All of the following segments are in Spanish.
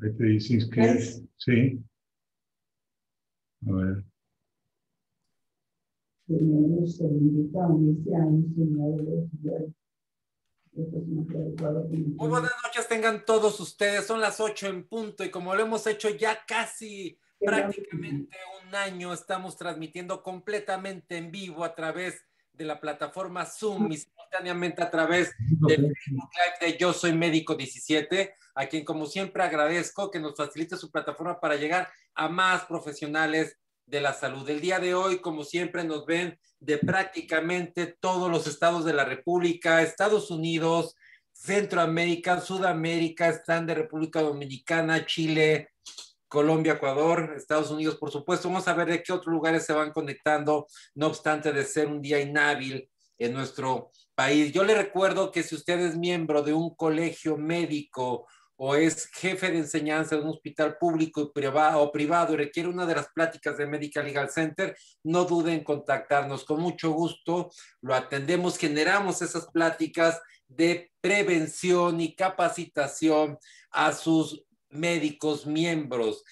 Ahí te dices que sí. A ver. Tenemos el invitado este año, señor. Muy buenas noches tengan todos ustedes, son las 8 en punto y como lo hemos hecho ya casi prácticamente un año, estamos transmitiendo completamente en vivo a través de la plataforma Zoom y simultáneamente a través del Facebook Live de Yo Soy Médico 17, a quien como siempre agradezco que nos facilite su plataforma para llegar a más profesionales de la salud. El día de hoy, como siempre, nos ven de prácticamente todos los estados de la República, Estados Unidos, Centroamérica, Sudamérica, están de República Dominicana, Chile, Colombia, Ecuador, Estados Unidos, por supuesto. Vamos a ver de qué otros lugares se van conectando, no obstante de ser un día inhábil en nuestro país. Yo le recuerdo que si usted es miembro de un colegio médico o es jefe de enseñanza de un hospital público y privado y requiere una de las pláticas de Medical Legal Center, no duden en contactarnos. Con mucho gusto lo atendemos, generamos esas pláticas de prevención y capacitación a sus médicos miembros,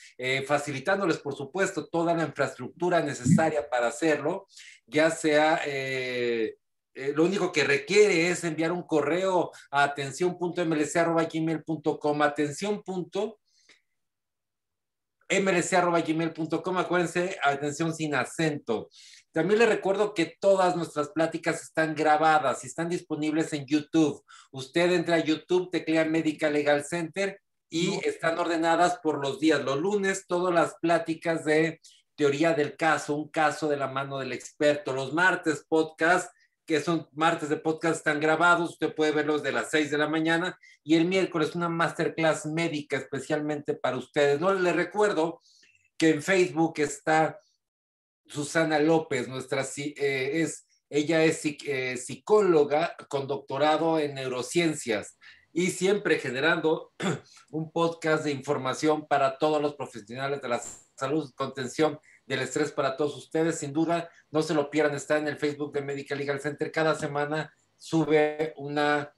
facilitándoles, por supuesto, toda la infraestructura necesaria para hacerlo, ya sea lo único que requiere es enviar un correo a atención.mlc@gmail.com, atención.mlc@gmail.com, acuérdense, atención sin acento. También les recuerdo que todas nuestras pláticas están grabadas y están disponibles en YouTube. Usted entra a YouTube, teclea Medical Legal Center y están ordenadas por los días. Los lunes, todas las pláticas de teoría del caso, un caso de la mano del experto. Los martes, podcast, que son martes de podcast, están grabados. Usted puede verlos de las 6 de la mañana. Y el miércoles, una masterclass médica especialmente para ustedes. No les recuerdo que en Facebook está Susana López, ella es psicóloga con doctorado en neurociencias y siempre generando un podcast de información para todos los profesionales de la salud, contención del estrés para todos ustedes. Sin duda, no se lo pierdan, está en el Facebook de Medical Legal Center. Cada semana sube una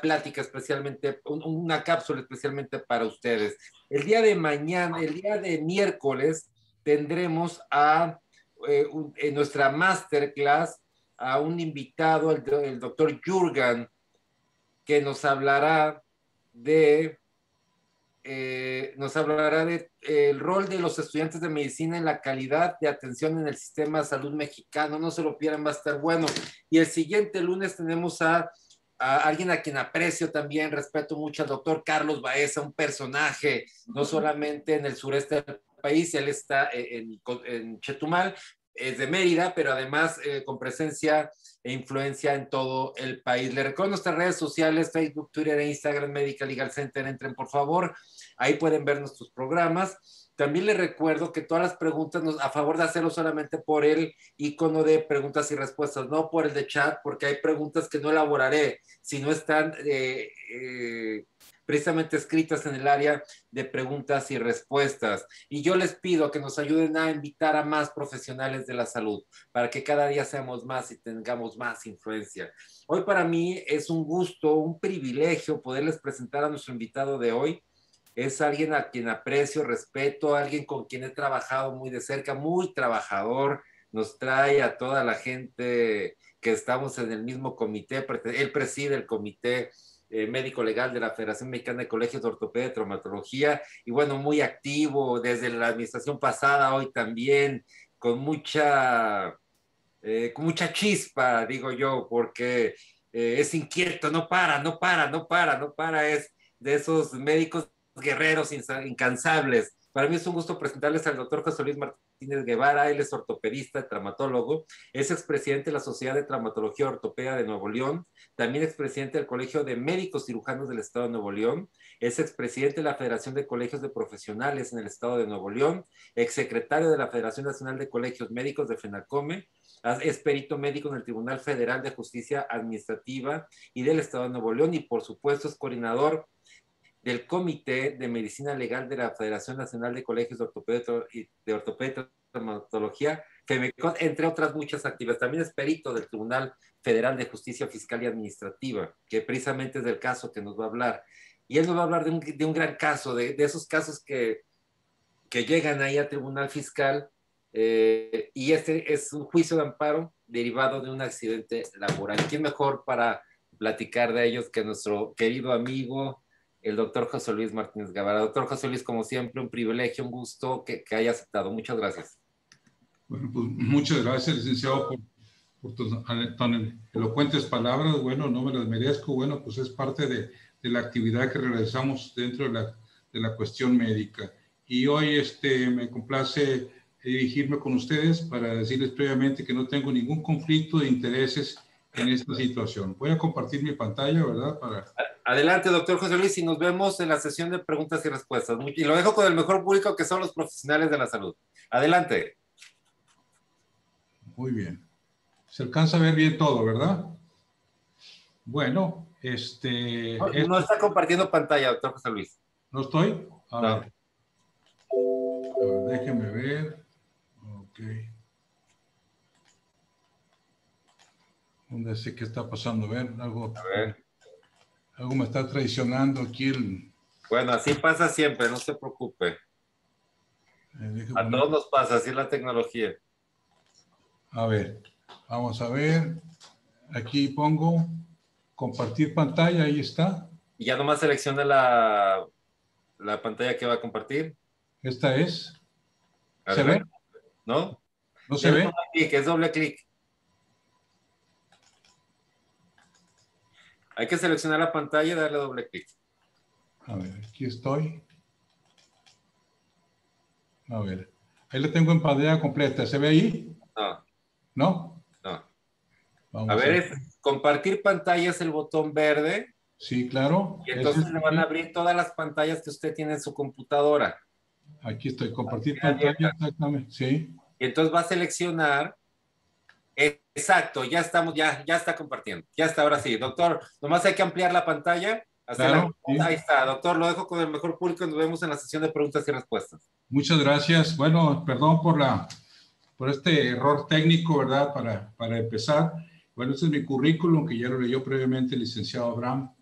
plática especialmente, una cápsula especialmente para ustedes. El día de mañana, el día de miércoles, tendremos en nuestra masterclass a un invitado, el doctor Jurgen, que nos hablará de el rol de los estudiantes de medicina en la calidad de atención en el sistema de salud mexicano. No se lo pierdan, va a estar bueno. Y el siguiente lunes tenemos a alguien a quien aprecio también, respeto mucho, al doctor Carlos Baeza, un personaje, no solamente en el sureste del país, él está en Chetumal, es de Mérida, pero además con presencia e influencia en todo el país. Le recuerdo nuestras redes sociales, Facebook, Twitter e Instagram, Medical Legal Center, entren por favor, ahí pueden ver nuestros programas. También les recuerdo que todas las preguntas, a favor de hacerlo solamente por el icono de preguntas y respuestas, no por el de chat, porque hay preguntas que no elaboraré si no están precisamente escritas en el área de preguntas y respuestas. Y yo les pido que nos ayuden a invitar a más profesionales de la salud para que cada día seamos más y tengamos más influencia. Hoy para mí es un gusto, un privilegio poderles presentar a nuestro invitado de hoy. Es alguien a quien aprecio, respeto, alguien con quien he trabajado muy de cerca, muy trabajador, nos trae a toda la gente que estamos en el mismo comité. Él preside el comité médico legal de la Federación Mexicana de Colegios de Ortopedia y Traumatología, y bueno, muy activo desde la administración pasada, hoy también, con mucha chispa, digo yo, porque es inquieto, no para, es de esos médicos guerreros incansables. Para mí es un gusto presentarles al doctor José Luis Martínez Guevara. Él es ortopedista, traumatólogo, es expresidente de la Sociedad de Traumatología Ortopedia de Nuevo León, también expresidente del Colegio de Médicos Cirujanos del Estado de Nuevo León, es expresidente de la Federación de Colegios de Profesionales en el Estado de Nuevo León, exsecretario de la Federación Nacional de Colegios Médicos de FENACOME, es perito médico en el Tribunal Federal de Justicia Administrativa y del Estado de Nuevo León, y por supuesto es coordinador del Comité de Medicina Legal de la Federación Nacional de Colegios de Ortopedia y Traumatología, entre otras muchas actividades. También es perito del Tribunal Federal de Justicia Fiscal y Administrativa, que precisamente es del caso que nos va a hablar. y él nos va a hablar de un gran caso, de esos casos que llegan ahí a tribunal fiscal, y este es un juicio de amparo derivado de un accidente laboral. ¿Quién mejor para platicar de ellos que nuestro querido amigo, el doctor José Luis Martínez Guevara? Doctor José Luis, como siempre, un privilegio, un gusto que haya aceptado. Muchas gracias. Bueno, pues muchas gracias, licenciado, por tus tan elocuentes palabras. Bueno, no me las merezco. Bueno, pues es parte de la actividad que realizamos dentro de la cuestión médica. Y hoy me complace dirigirme con ustedes para decirles previamente que no tengo ningún conflicto de intereses en esta situación. Voy a compartir mi pantalla, ¿verdad? Adelante, doctor José Luis, y nos vemos en la sesión de preguntas y respuestas. Y lo dejo con el mejor público, que son los profesionales de la salud. Adelante. Muy bien. Se alcanza a ver bien todo, ¿verdad? Bueno, No está compartiendo pantalla, doctor José Luis. ¿No estoy? A No. ver, déjeme ver. Ok. ¿Dónde sé qué está pasando? A ver, algo me está traicionando aquí. Bueno, así pasa siempre, no se preocupe. A todos nos pasa, así es la tecnología. A ver, vamos a ver. Aquí pongo compartir pantalla, ahí está. Y ya nomás selecciona la pantalla que va a compartir. Esta es. ¿Se ve? ¿No? ¿No se ve? Clic, es doble clic. Hay que seleccionar la pantalla y darle doble clic. A ver, aquí estoy. A ver, ahí lo tengo en pantalla completa. ¿Se ve ahí? No. ¿No? No. Vamos a ver, compartir pantalla es el botón verde. Sí, claro. Y entonces le van a abrir todas las pantallas que usted tiene en su computadora. Aquí estoy, compartir pantalla, exactamente, sí. Y entonces va a seleccionar. Exacto, ya estamos, ya está compartiendo. Ya está, ahora sí. Doctor, nomás hay que ampliar la pantalla. Claro, sí. Ahí está, doctor, lo dejo con el mejor público y nos vemos en la sesión de preguntas y respuestas. Muchas gracias. Bueno, perdón por este error técnico, ¿verdad? Para empezar. Bueno, este es mi currículum, que ya lo leyó previamente el licenciado Abraham.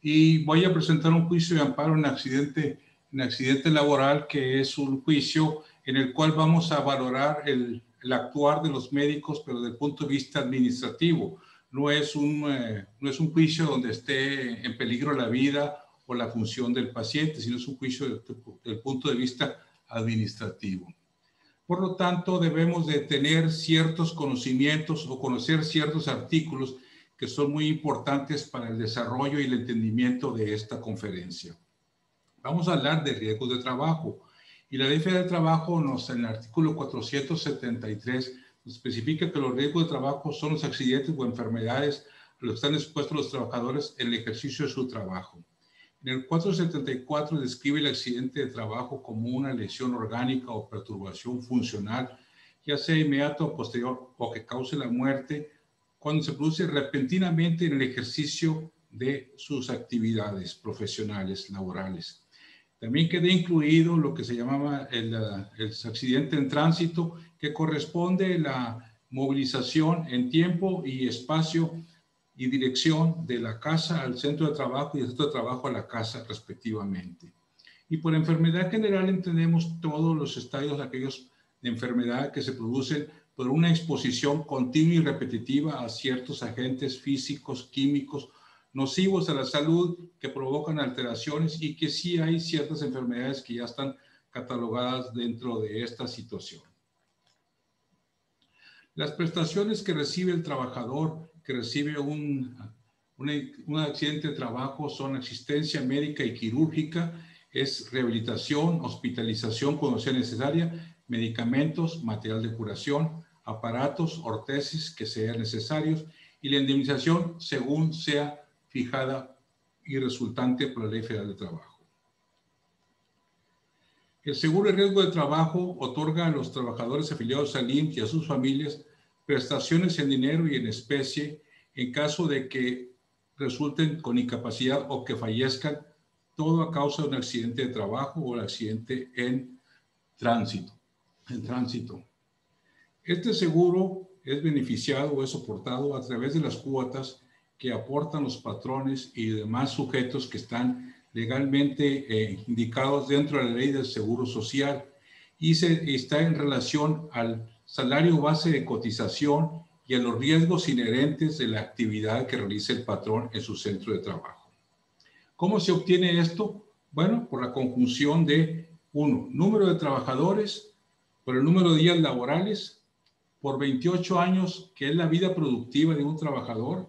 Y voy a presentar un juicio de amparo en accidente laboral, que es un juicio en el cual vamos a valorar el actuar de los médicos, pero desde el punto de vista administrativo. No es un juicio donde esté en peligro la vida o la función del paciente, sino es un juicio desde el punto de vista administrativo. Por lo tanto, debemos de tener ciertos conocimientos o conocer ciertos artículos que son muy importantes para el desarrollo y el entendimiento de esta conferencia. Vamos a hablar de riesgos de trabajo. Y la Ley Federal del Trabajo, en el artículo 473, nos especifica que los riesgos de trabajo son los accidentes o enfermedades a los que están expuestos los trabajadores en el ejercicio de su trabajo. En el 474 describe el accidente de trabajo como una lesión orgánica o perturbación funcional, ya sea inmediato o posterior, o que cause la muerte cuando se produce repentinamente en el ejercicio de sus actividades profesionales, laborales. También queda incluido lo que se llamaba el accidente en tránsito, que corresponde a la movilización en tiempo y espacio y dirección de la casa al centro de trabajo y del centro de trabajo a la casa, respectivamente. Y por enfermedad general entendemos todos los estadios aquellos de enfermedad que se producen por una exposición continua y repetitiva a ciertos agentes físicos, químicos, nocivos a la salud, que provocan alteraciones, y que sí hay ciertas enfermedades que ya están catalogadas dentro de esta situación. Las prestaciones que recibe el trabajador que recibe un accidente de trabajo son asistencia médica y quirúrgica, es rehabilitación, hospitalización cuando sea necesaria, medicamentos, material de curación, aparatos, ortesis que sean necesarios, y la indemnización según sea fijada y resultante por la Ley Federal de Trabajo. El seguro de riesgo de trabajo otorga a los trabajadores afiliados al IMSS y a sus familias prestaciones en dinero y en especie en caso de que resulten con incapacidad o que fallezcan, todo a causa de un accidente de trabajo o un accidente en tránsito. Este seguro es beneficiado o es soportado a través de las cuotas que aportan los patrones y demás sujetos que están legalmente indicados dentro de la ley del Seguro Social y está en relación al salario base de cotización y a los riesgos inherentes de la actividad que realiza el patrón en su centro de trabajo. ¿Cómo se obtiene esto? Bueno, por la conjunción de, uno, número de trabajadores, por el número de días laborales, por 28 años, que es la vida productiva de un trabajador,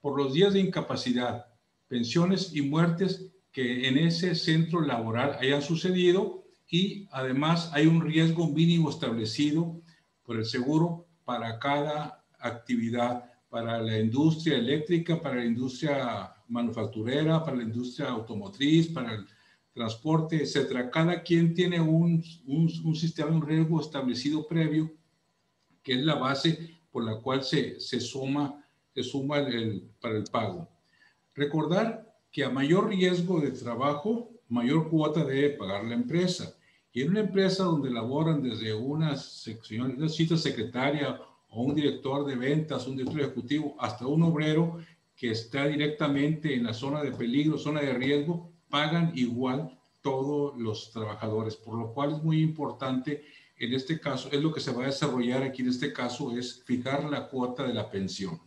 por los días de incapacidad, pensiones y muertes que en ese centro laboral hayan sucedido, y además hay un riesgo mínimo establecido por el seguro para cada actividad, para la industria eléctrica, para la industria manufacturera, para la industria automotriz, para el transporte, etcétera. Cada quien tiene un sistema, un riesgo establecido previo, que es la base por la cual se suma para el pago. Recordar que a mayor riesgo de trabajo, mayor cuota debe pagar la empresa. Y en una empresa donde laboran desde una cita secretaria o un director de ventas, un director ejecutivo, hasta un obrero que está directamente en la zona de peligro, zona de riesgo, pagan igual todos los trabajadores, por lo cual es muy importante en este caso, es lo que se va a desarrollar aquí en este caso, es fijar la cuota de la pensión.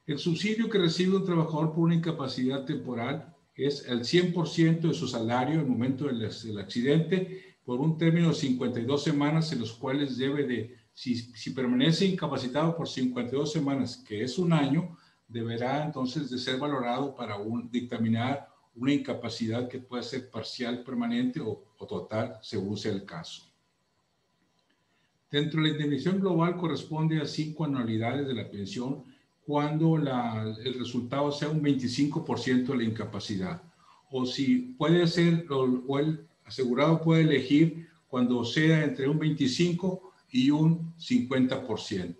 El subsidio que recibe un trabajador por una incapacidad temporal es el 100% de su salario en el momento del accidente por un término de 52 semanas en los cuales debe de, si permanece incapacitado por 52 semanas, que es un año, deberá entonces de ser valorado para dictaminar una incapacidad que puede ser parcial, permanente o total, según sea el caso. Dentro de la indemnización global corresponde a 5 anualidades de la pensión cuando el resultado sea un 25% de la incapacidad. O si puede ser, o el asegurado puede elegir cuando sea entre un 25 y un 50%.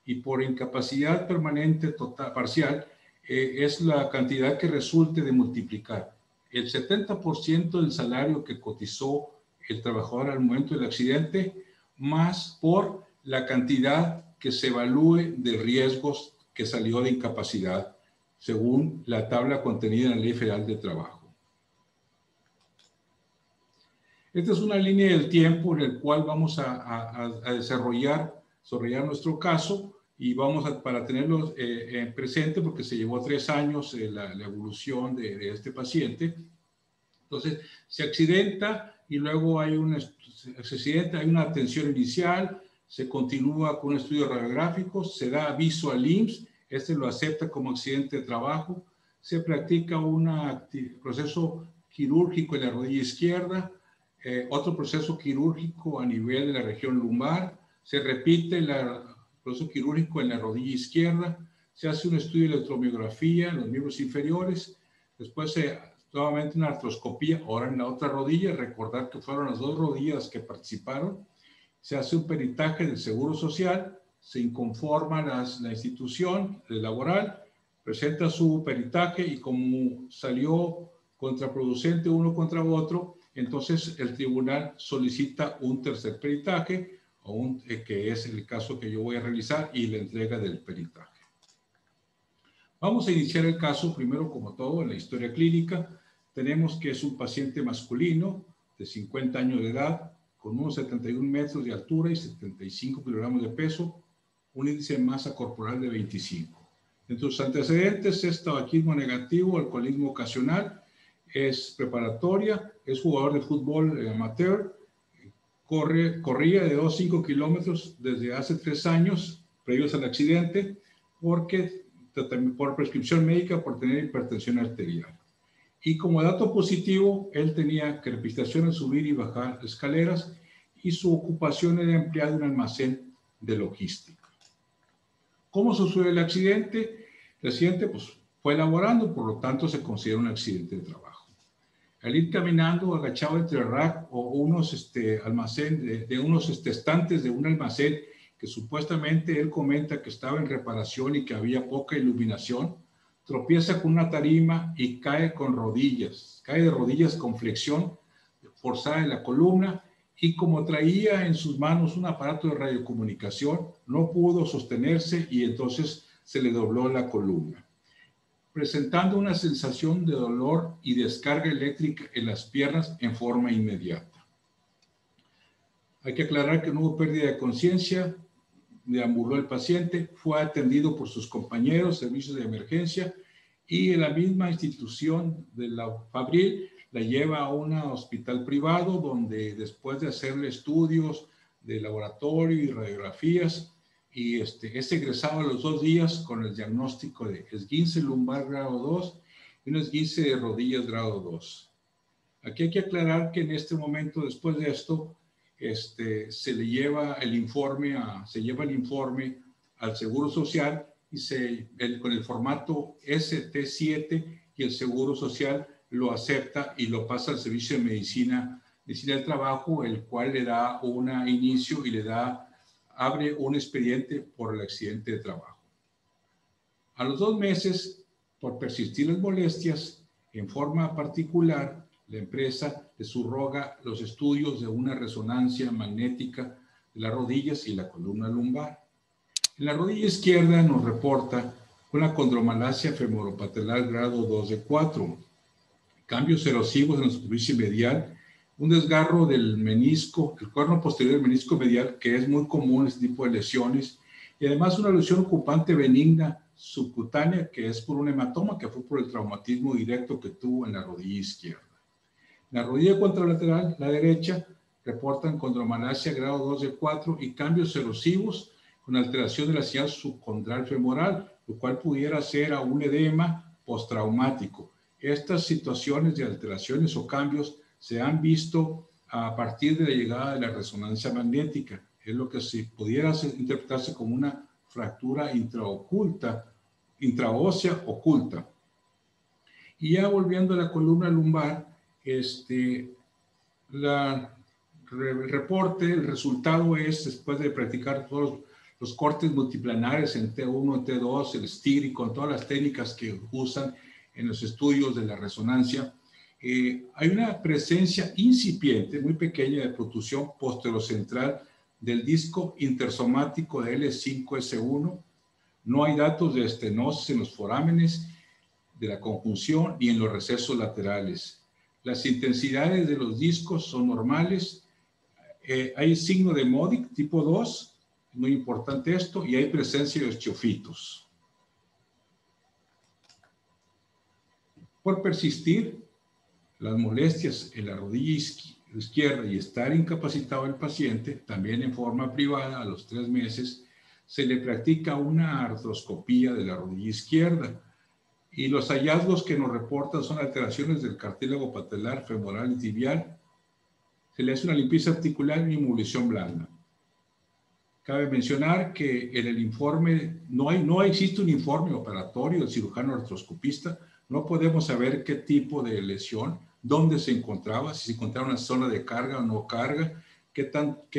Y por incapacidad permanente total, parcial, es la cantidad que resulte de multiplicar el 70% del salario que cotizó el trabajador al momento del accidente, más por la cantidad que se evalúe de riesgos que salió de incapacidad, según la tabla contenida en la Ley Federal de Trabajo. Esta es una línea del tiempo en la cual vamos a desarrollar nuestro caso y para tenerlo presente, porque se llevó 3 años la evolución de este paciente. Entonces, se accidenta y luego hay una atención inicial, se continúa con un estudio radiográfico, se da aviso al IMSS, este lo acepta como accidente de trabajo, se practica un proceso quirúrgico en la rodilla izquierda, otro proceso quirúrgico a nivel de la región lumbar, se repite el proceso quirúrgico en la rodilla izquierda, se hace un estudio de electromiografía en los miembros inferiores, después nuevamente una artroscopía, ahora en la otra rodilla, recordar que fueron las 2 rodillas que participaron, se hace un peritaje del Seguro Social, se inconforma la institución laboral, presenta su peritaje y como salió contraproducente uno contra otro, entonces el tribunal solicita un tercer peritaje, que es el caso que yo voy a realizar, y la entrega del peritaje. Vamos a iniciar el caso primero, como todo, en la historia clínica. Tenemos que es un paciente masculino de 50 años de edad, con unos 71 metros de altura y 75 kilogramos de peso, un índice de masa corporal de 25. Entre sus antecedentes es tabaquismo negativo, alcoholismo ocasional, es preparatoria, es jugador de fútbol amateur, corría de 2 a 5 kilómetros desde hace 3 años, previos al accidente, por prescripción médica por tener hipertensión arterial. Y como dato positivo, él tenía crepitación en subir y bajar escaleras y su ocupación era empleada en un almacén de logística. ¿Cómo sucedió el accidente? El accidente fue laborando, por lo tanto se considera un accidente de trabajo. Al ir caminando agachado entre el rack o unos estantes de un almacén que supuestamente él comenta que estaba en reparación y que había poca iluminación, tropieza con una tarima y cae de rodillas con flexión forzada en la columna y como traía en sus manos un aparato de radiocomunicación, no pudo sostenerse y entonces se le dobló la columna. presentando una sensación de dolor y descarga eléctrica en las piernas en forma inmediata. Hay que aclarar que no hubo pérdida de conciencia, deambuló el paciente, fue atendido por sus compañeros, servicios de emergencia, y en la misma institución de la Fabril la lleva a un hospital privado donde después de hacerle estudios de laboratorio y radiografías, y es egresado a los 2 días con el diagnóstico de esguince lumbar grado 2 y un esguince de rodillas grado 2. Aquí hay que aclarar que en este momento, después de esto, se le lleva el informe al Seguro Social y con el formato ST7, y el Seguro Social lo acepta y lo pasa al Servicio de Medicina del Trabajo, el cual le da un inicio y abre un expediente por el accidente de trabajo. A los 2 meses, por persistir las molestias, en forma particular, la empresa le subroga los estudios de una resonancia magnética de las rodillas y la columna lumbar. En la rodilla izquierda nos reporta una condromalacia femoropatelar grado 2 de 4, cambios erosivos en la superficie medial, un desgarro del menisco, el cuerno posterior del menisco medial, que es muy común este tipo de lesiones, y además una lesión ocupante benigna subcutánea, que es por un hematoma, que fue por el traumatismo directo que tuvo en la rodilla izquierda. En la rodilla contralateral, la derecha, reportan condromalacia grado 2 de 4 y cambios erosivos con alteración de la señal subcondral femoral, lo cual pudiera ser a un edema postraumático. Estas situaciones de alteraciones o cambios se han visto a partir de la llegada de la resonancia magnética. Es lo que se pudiera interpretarse como una fractura intraósea oculta. Y ya volviendo a la columna lumbar, el resultado es, después de practicar todos los cortes multiplanares en T1, T2, el STIR y con todas las técnicas que usan en los estudios de la resonancia, hay una presencia incipiente, muy pequeña, de protrusión posterocentral del disco intersomático de L5S1. No hay datos de estenosis en los forámenes de la conjunción ni en los recesos laterales. Las intensidades de los discos son normales. Hay signo de Modic tipo 2, muy importante esto, y hay presencia de osteofitos. Por persistir las molestias en la rodilla izquierda y estar incapacitado el paciente, también en forma privada, a los 3 meses, se le practica una artroscopía de la rodilla izquierda. Y los hallazgos que nos reportan son alteraciones del cartílago patelar, femoral y tibial. Se le hace una limpieza articular y inmovilización blanda. Cabe mencionar que en el informe, no existe un informe operatorio del cirujano artroscopista. No podemos saber qué tipo de lesión, dónde se encontraba, si se encontraba en una zona de carga o no carga, qué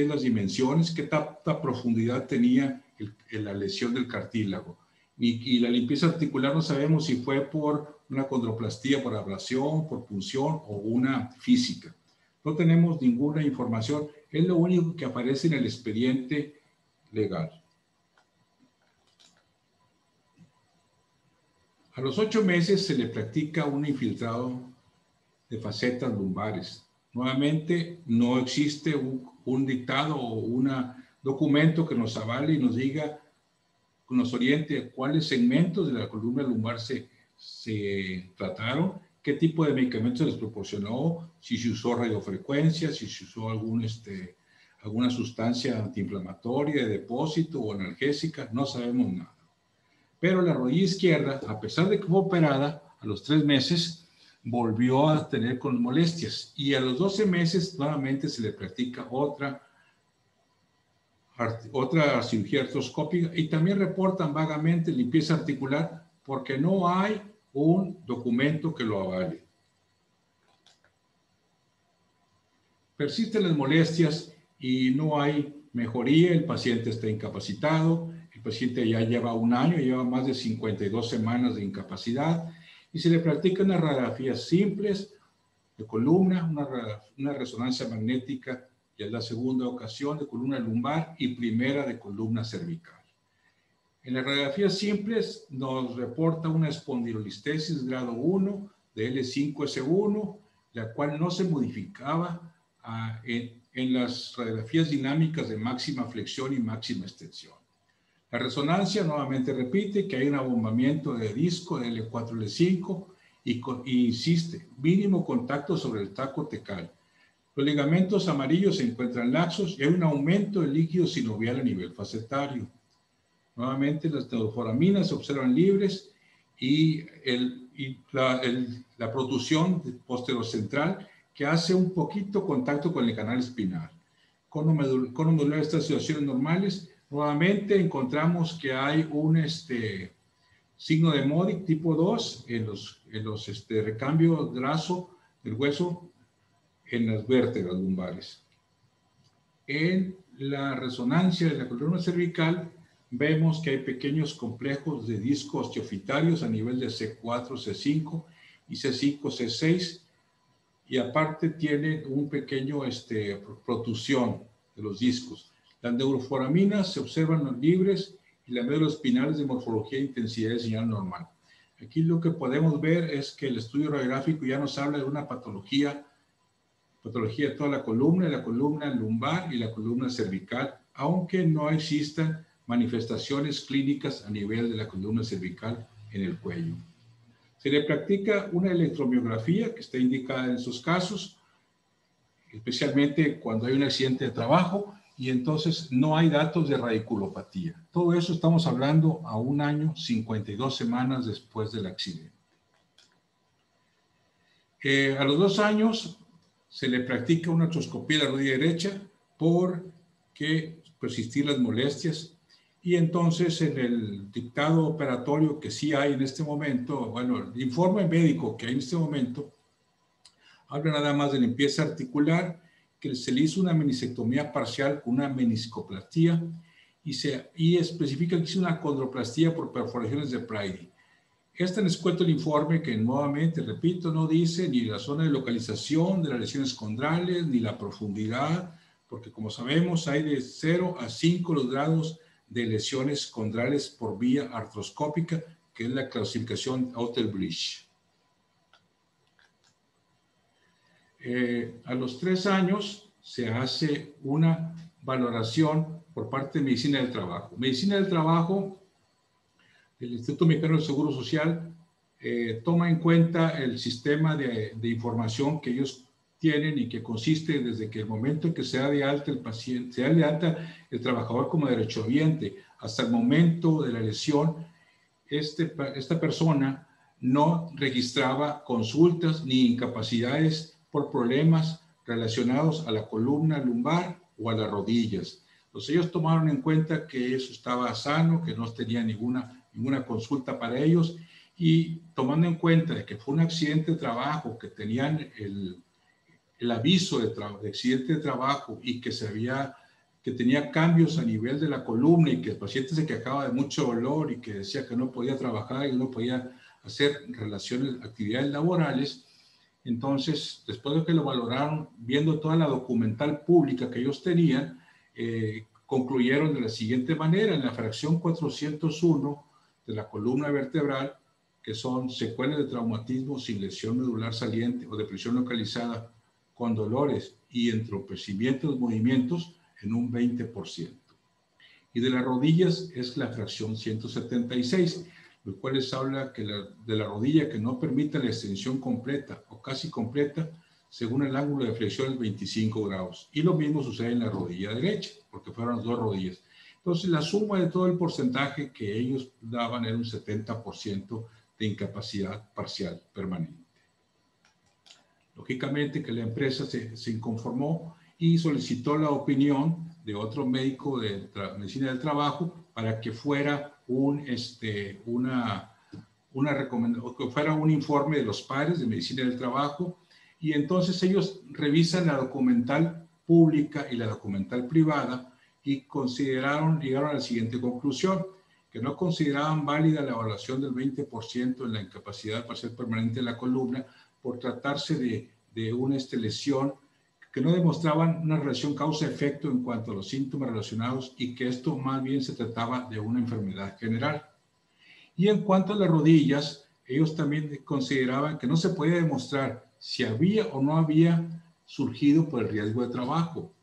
las dimensiones, qué tanta profundidad tenía la lesión del cartílago. Y la limpieza articular no sabemos si fue por una condroplastía, por ablasión, por punción o una física. No tenemos ninguna información. Es lo único que aparece en el expediente legal. A los 8 meses se le practica un infiltrado de facetas lumbares. Nuevamente, no existe un dictado o un documento que nos avale y nos diga, nos oriente cuáles segmentos de la columna lumbar se trataron, qué tipo de medicamentos se les proporcionó, si se usó radiofrecuencia, si se usó alguna sustancia antiinflamatoria de depósito o analgésica, no sabemos nada. Pero la rodilla izquierda, a pesar de que fue operada, a los 3 meses volvió a tener con molestias y a los 12 meses nuevamente se le practica otra cirugía artroscópica y también reportan vagamente limpieza articular porque no hay un documento que lo avale. Persisten las molestias y no hay mejoría, el paciente está incapacitado, el paciente ya lleva 1 año, lleva más de 52 semanas de incapacidad y se le practican unas radiografías simples de columna, una resonancia magnética, ya es la segunda ocasión, de columna lumbar y primera de columna cervical. En las radiografías simples nos reporta una espondilolistesis grado 1 de L5S1, la cual no se modificaba en las radiografías dinámicas de máxima flexión y máxima extensión. La resonancia nuevamente repite que hay un abombamiento de disco de L4-L5 y insiste, mínimo contacto sobre el taco tecal. Los ligamentos amarillos se encuentran laxos y hay un aumento del líquido sinovial a nivel facetario. Nuevamente las neuroforaminas se observan libres y la protrusión posterocentral que hace un poquito contacto con el canal espinal. Cono medular de estas situaciones normales. Nuevamente encontramos que hay un signo de Modic tipo 2 en los recambios graso del hueso en las vértebras lumbares. En la resonancia de la columna cervical vemos que hay pequeños complejos de disco osteofitarios a nivel de C4, C5 y C5, C6 y aparte tiene un pequeño protrusión de los discos. Las neuroforaminas se observan libres y la médula espinal es de morfología e intensidad de señal normal. Aquí lo que podemos ver es que el estudio radiográfico ya nos habla de una patología de toda la columna lumbar y la columna cervical, aunque no existan manifestaciones clínicas a nivel de la columna cervical en el cuello. Se le practica una electromiografía que está indicada en esos casos, especialmente cuando hay un accidente de trabajo y entonces no hay datos de radiculopatía. Todo eso estamos hablando a 1 año, 52 semanas después del accidente. A los 2 años se le practica una artroscopía de la rodilla derecha porque persistir las molestias y entonces en el dictado operatorio que sí hay en este momento, bueno, el informe médico que hay en este momento habla nada más de limpieza articular, que se le hizo una meniscectomía parcial con una meniscoplastía y especifica que hizo una condroplastía por perforaciones de Brady. Es tan escueto el informe que nuevamente, repito, no dice ni la zona de localización de las lesiones condrales, ni la profundidad, porque como sabemos hay de 0 a 5 los grados de lesiones condrales por vía artroscópica, que es la clasificación Outerbridge. A los 3 años se hace una valoración por parte de Medicina del Trabajo. Medicina del Trabajo, el Instituto Mexicano del Seguro Social toma en cuenta el sistema de información que ellos tienen y que consiste desde que el momento en que se da de alta el paciente, se da de alta el trabajador como derechohabiente hasta el momento de la lesión, esta persona no registraba consultas ni incapacidades por problemas relacionados a la columna lumbar o a las rodillas. Entonces ellos tomaron en cuenta que eso estaba sano, que no tenía ninguna consulta para ellos y tomando en cuenta de que fue un accidente de trabajo, que tenían el aviso de accidente de trabajo y que tenía cambios a nivel de la columna y que el paciente se quejaba de mucho dolor y que decía que no podía trabajar y no podía hacer actividades laborales. Entonces, después de que lo valoraron, viendo toda la documental pública que ellos tenían, concluyeron de la siguiente manera: en la fracción 401 de la columna vertebral, que son secuelas de traumatismo sin lesión medular saliente o depresión localizada con dolores y entorpecimiento de los movimientos, en un 20%. Y de las rodillas es la fracción 176, los cuales habla que de la rodilla que no permite la extensión completa o casi completa, según el ángulo de flexión es 25 grados. Y lo mismo sucede en la rodilla derecha, porque fueron las 2 rodillas. Entonces, la suma de todo el porcentaje que ellos daban era un 70% de incapacidad parcial permanente. Lógicamente que la empresa se inconformó y solicitó la opinión de otro médico de medicina del trabajo para que fuera un informe de los pares de medicina del trabajo, y entonces ellos revisan la documental pública y la documental privada y llegaron a la siguiente conclusión: que no consideraban válida la evaluación del 20% en la incapacidad parcial permanente de la columna por tratarse de una lesión que no demostraban una relación causa-efecto en cuanto a los síntomas relacionados y que esto más bien se trataba de una enfermedad general. Y en cuanto a las rodillas, ellos también consideraban que no se podía demostrar si había o no había surgido por el riesgo de trabajo.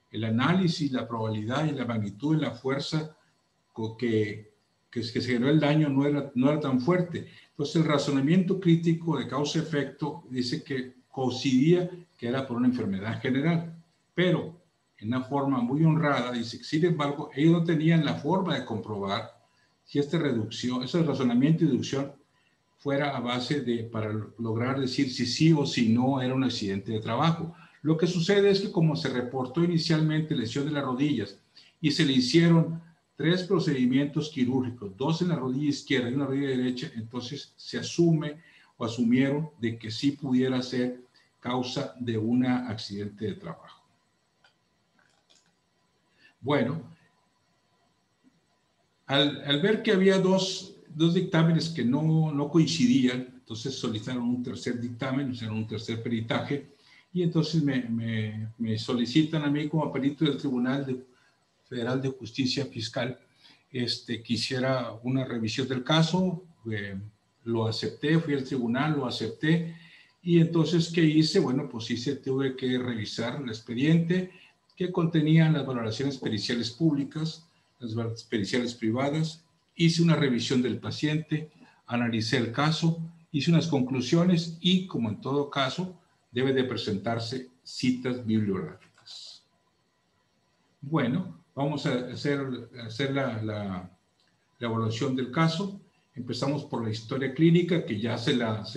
El análisis, la probabilidad y la magnitud de la fuerza que se generó el daño no era tan fuerte. Entonces, el razonamiento crítico de causa-efecto dice que coincidía que era por una enfermedad general, pero en una forma muy honrada dice que, sin embargo, ellos no tenían la forma de comprobar si esta reducción, ese razonamiento y deducción fuera a base de, para lograr decir si sí o si no era un accidente de trabajo. Lo que sucede es que como se reportó inicialmente lesión de las rodillas y se le hicieron 3 procedimientos quirúrgicos, 2 en la rodilla izquierda y una rodilla derecha, entonces se asume o asumieron de que sí pudiera ser causa de un accidente de trabajo. Bueno, al ver que había dos dictámenes que no coincidían, entonces solicitaron un tercer dictamen, hicieron un tercer peritaje, y entonces me solicitan a mí como perito del Tribunal Federal de Justicia Fiscal que hiciera una revisión del caso. Lo acepté, fui al tribunal, lo acepté, y entonces, ¿qué hice? Bueno, pues tuve que revisar el expediente que contenía las valoraciones periciales públicas, las periciales privadas, hice una revisión del paciente, analicé el caso, hice unas conclusiones y, como en todo caso, debe de presentarse citas bibliográficas. Bueno, vamos a hacer la evaluación del caso. Empezamos por la historia clínica, que ya se las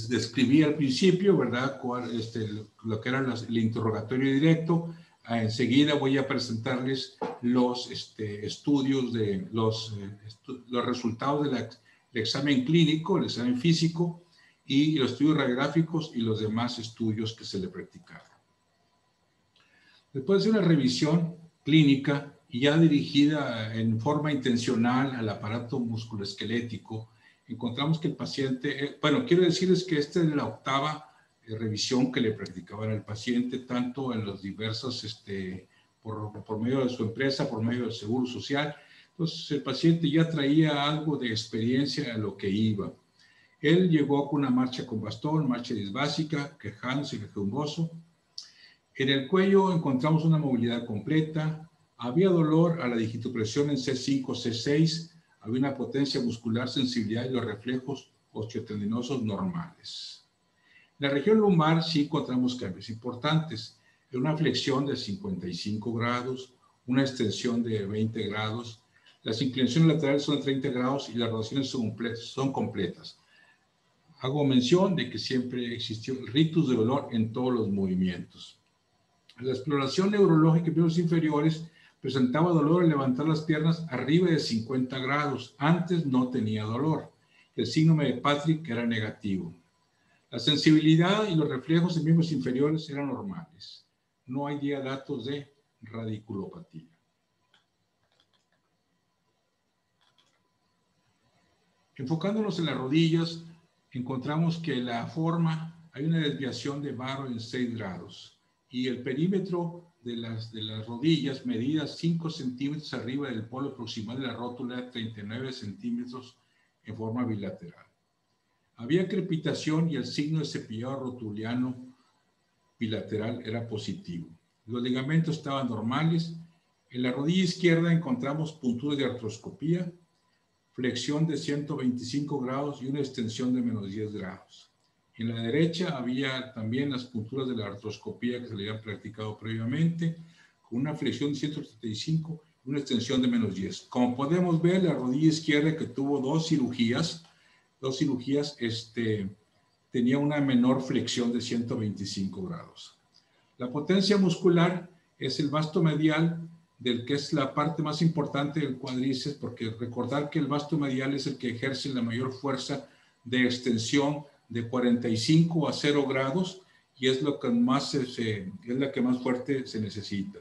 describí al principio, ¿verdad? Lo que era el interrogatorio directo. Enseguida voy a presentarles los estudios de los resultados del examen clínico, el examen físico y los estudios radiográficos y los demás estudios que se le practicaron. Después de una revisión clínica y ya dirigida en forma intencional al aparato musculoesquelético, encontramos que el paciente, bueno, quiero decirles que esta es la 8ª revisión que le practicaban al paciente, tanto en los diversos, por medio de su empresa, por medio del Seguro Social. Entonces, el paciente ya traía algo de experiencia a lo que iba. Él llegó con una marcha con bastón, marcha disbásica, quejándose, quejumboso. En el cuello encontramos una movilidad completa, había dolor a la digitopresión en C5, C6, había una potencia muscular, sensibilidad y los reflejos osteotendinosos normales. En la región lumbar sí encontramos cambios importantes, una flexión de 55 grados, una extensión de 20 grados, las inclinaciones laterales son de 30 grados y las rotaciones son completas. Hago mención de que siempre existió el rictus de dolor en todos los movimientos. La exploración neurológica de miembros inferiores presentaba dolor al levantar las piernas arriba de 50 grados. Antes no tenía dolor. El signo de Patrick era negativo. La sensibilidad y los reflejos en miembros inferiores eran normales. No hay datos de radiculopatía. Enfocándonos en las rodillas, encontramos que la forma, hay una desviación de Barrow en 6 grados. Y el perímetro de las rodillas, medidas 5 centímetros arriba del polo proximal de la rótula, 39 centímetros en forma bilateral. Había crepitación y el signo de cepillado rotuliano bilateral era positivo. Los ligamentos estaban normales. En la rodilla izquierda encontramos punturas de artroscopía, flexión de 125 grados y una extensión de menos 10 grados. En la derecha había también las punturas de la artroscopía que se le habían practicado previamente, con una flexión de 135 y una extensión de menos 10. Como podemos ver, la rodilla izquierda, que tuvo dos cirugías, tenía una menor flexión de 125 grados. La potencia muscular es el vasto medial, del que es la parte más importante del cuádriceps, porque recordar que el vasto medial es el que ejerce la mayor fuerza de extensión de 45 a 0 grados y es lo que más es la que más fuerte se necesita.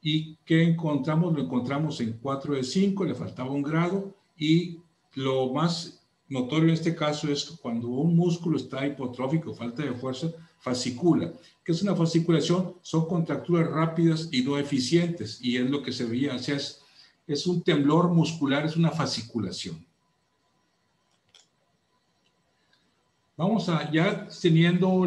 ¿Y qué encontramos? Lo encontramos en 4 de 5, le faltaba 1 grado, y lo más notorio en este caso es cuando un músculo está hipotrófico, falta de fuerza, fascicula. ¿Qué es una fasciculación? Son contracturas rápidas y no eficientes, y es lo que se veía, o sea, es un temblor muscular, es una fasciculación. Vamos a, ya teniendo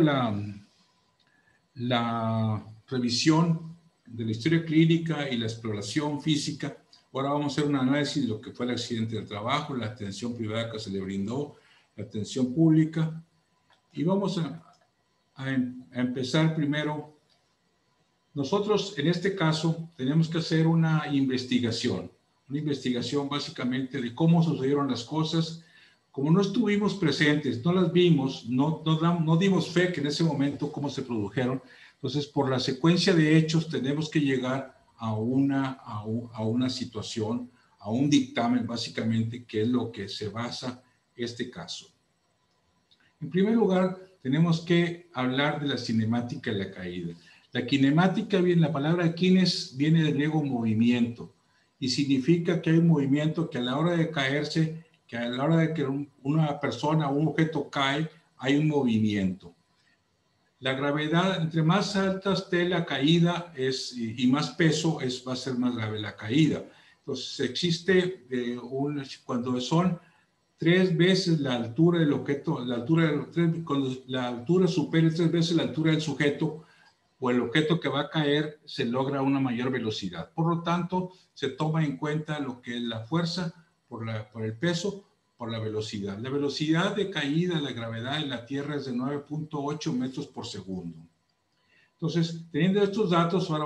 la revisión de la historia clínica y la exploración física, ahora vamos a hacer un análisis de lo que fue el accidente del trabajo, la atención privada que se le brindó, la atención pública, y vamos a empezar primero. Nosotros, en este caso, tenemos que hacer una investigación básicamente de cómo sucedieron las cosas. Como no estuvimos presentes, no las vimos, no dimos fe que en ese momento cómo se produjeron. Entonces, por la secuencia de hechos, tenemos que llegar a una situación, a un dictamen, básicamente, que es lo que se basa este caso. En primer lugar, tenemos que hablar de la cinemática de la caída. La kinemática, la palabra kines viene del griego movimiento y significa que hay un movimiento que a la hora de caerse, que a la hora de que una persona o un objeto cae, hay un movimiento. La gravedad, entre más alta esté la caída y más peso, va a ser más grave la caída. Entonces, existe cuando son 3 veces la altura del objeto, cuando la altura supere 3 veces la altura del sujeto o el objeto que va a caer, se logra una mayor velocidad. Por lo tanto, se toma en cuenta lo que es la fuerza por el peso, por la velocidad. La velocidad de caída de la gravedad en la Tierra es de 9.8 metros por segundo. Entonces, teniendo estos datos, ahora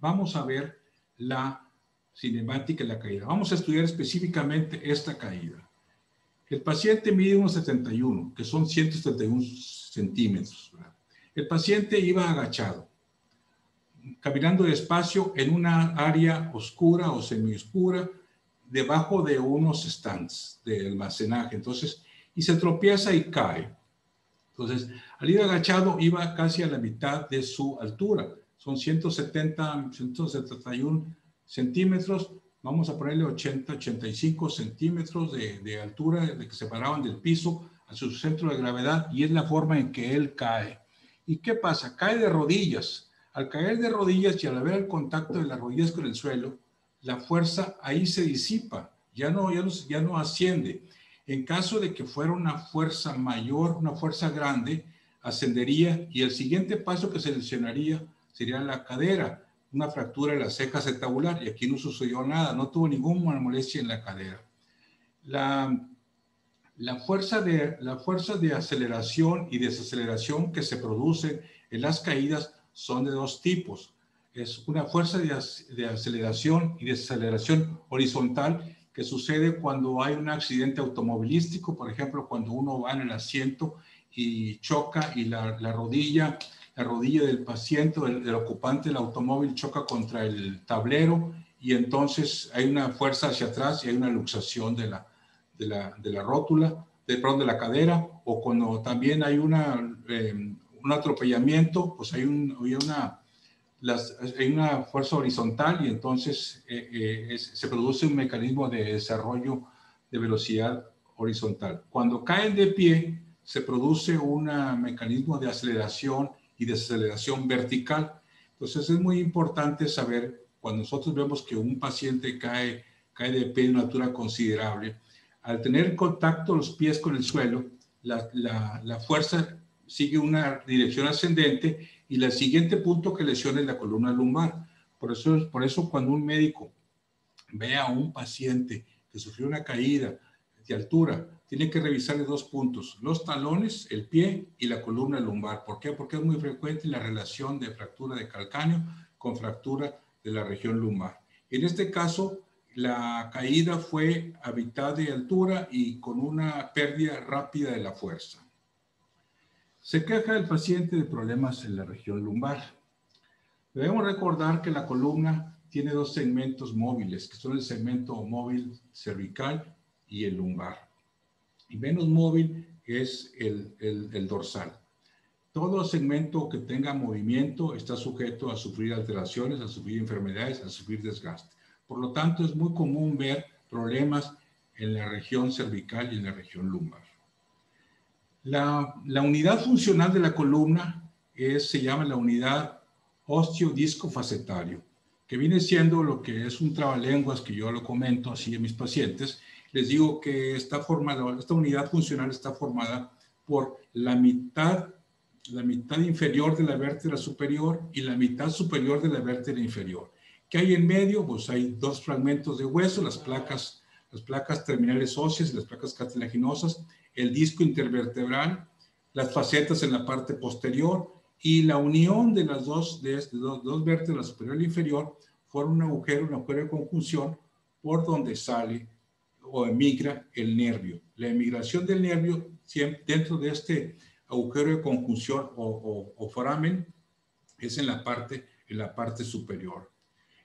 vamos a ver la cinemática de la caída. Vamos a estudiar específicamente esta caída. El paciente mide 1,71, que son 171 centímetros. ¿Verdad? El paciente iba agachado, caminando despacio en una área oscura o semioscura, debajo de unos stands de almacenaje. Entonces, y se tropieza y cae. Entonces, al ir agachado, iba casi a la mitad de su altura. Son 171 centímetros. Vamos a ponerle 85 centímetros de altura de que separaban del piso a su centro de gravedad, y es la forma en que él cae. ¿Y qué pasa? Cae de rodillas. Al caer de rodillas y al haber el contacto de las rodillas con el suelo, la fuerza ahí se disipa, ya no asciende. En caso de que fuera una fuerza mayor, una fuerza grande, ascendería, y el siguiente paso que se lesionaría sería la cadera, una fractura de la ceja acetabular, y aquí no sucedió nada, no tuvo ninguna molestia en la cadera. La fuerza de aceleración y desaceleración que se producen en las caídas son de 2 tipos. Es una fuerza de aceleración y desaceleración horizontal que sucede cuando hay un accidente automovilístico, por ejemplo, cuando uno va en el asiento y choca y la rodilla del paciente, del ocupante del automóvil, choca contra el tablero, y entonces hay una fuerza hacia atrás y hay una luxación de la rótula, de la cadera, o cuando también hay un atropellamiento, pues hay una fuerza horizontal, y entonces se produce un mecanismo de desarrollo de velocidad horizontal. Cuando caen de pie, se produce un mecanismo de aceleración y desaceleración vertical. Entonces es muy importante saber, cuando nosotros vemos que un paciente cae de pie en una altura considerable, al tener contacto los pies con el suelo, la fuerza sigue una dirección ascendente, y el siguiente punto que lesiona es la columna lumbar. Por eso cuando un médico ve a un paciente que sufrió una caída de altura, tiene que revisarle 2 puntos: los talones, el pie, y la columna lumbar. ¿Por qué? Porque es muy frecuente la relación de fractura de calcáneo con fractura de la región lumbar. En este caso, la caída fue a mitad de altura y con una pérdida rápida de la fuerza. Se queja el paciente de problemas en la región lumbar. Debemos recordar que la columna tiene 2 segmentos móviles, que son el segmento móvil cervical y el lumbar. Y menos móvil es el dorsal. Todo segmento que tenga movimiento está sujeto a sufrir alteraciones, a sufrir enfermedades, a sufrir desgaste. Por lo tanto, es muy común ver problemas en la región cervical y en la región lumbar. La unidad funcional de la columna se llama la unidad osteodiscofacetario, que viene siendo lo que es un trabalenguas que yo lo comento así a mis pacientes. Les digo que esta unidad funcional está formada por la mitad inferior de la vértebra superior y la mitad superior de la vértebra inferior. ¿Qué hay en medio? Pues hay dos fragmentos de hueso, las placas terminales óseas y las placas cartilaginosas, el disco intervertebral, las facetas en la parte posterior y la unión de las dos vértebras, superior e inferior, forma un agujero de conjunción por donde sale o emigra el nervio. La emigración del nervio dentro de este agujero de conjunción o foramen es en la parte superior.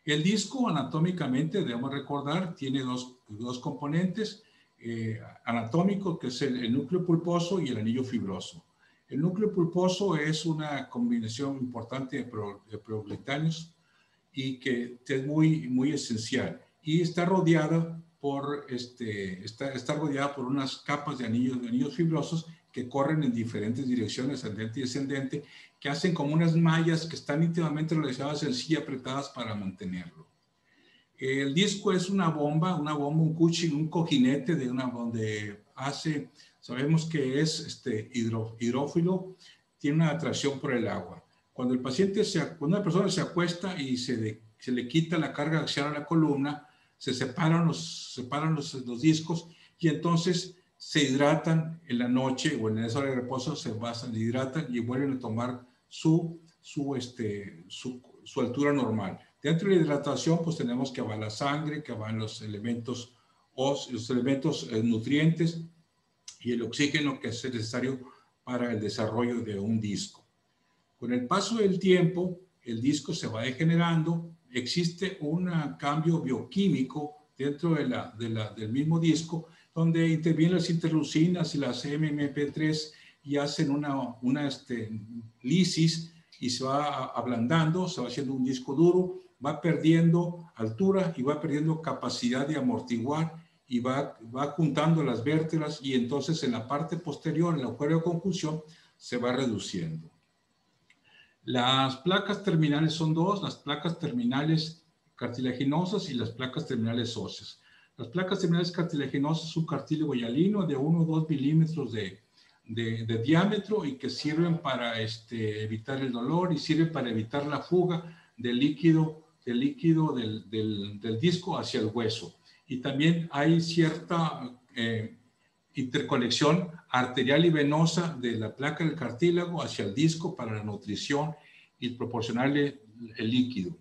El disco anatómicamente, debemos recordar, tiene dos componentes anatómicos, que es el núcleo pulposo y el anillo fibroso. El núcleo pulposo es una combinación importante de proglitáneos y que es muy esencial. Y está rodeada por unas capas de anillos fibrosos que corren en diferentes direcciones, ascendente y descendente, que hacen como unas mallas que están íntimamente relacionadas en sí, apretadas para mantenerlo. El disco es una bomba, un cojinete donde sabemos que es hidrófilo, tiene una atracción por el agua. Cuando una persona se acuesta y se le quita la carga axial a la columna, se separan los discos y entonces se hidratan en la noche o en esa hora de reposo, se hidratan y vuelven a tomar su altura normal. Dentro de la hidratación, pues tenemos que va la sangre, que van los elementos nutrientes y el oxígeno que es necesario para el desarrollo de un disco. Con el paso del tiempo, el disco se va degenerando, existe un cambio bioquímico dentro del mismo disco, donde intervienen las interleucinas y las MMP3 y hacen una lisis y se va ablandando, se va haciendo un disco duro, va perdiendo altura y va perdiendo capacidad de amortiguar y va juntando las vértebras y entonces en la parte posterior, el agujero de conjunción, se va reduciendo. Las placas terminales son dos, las placas terminales cartilaginosas y las placas terminales óseas. Las placas terminales cartilaginosas es un cartílago hialino de 1 o 2 milímetros de diámetro y que sirven para evitar el dolor y sirven para evitar la fuga del líquido del disco hacia el hueso. Y también hay cierta interconexión arterial y venosa de la placa del cartílago hacia el disco para la nutrición y proporcionarle el líquido.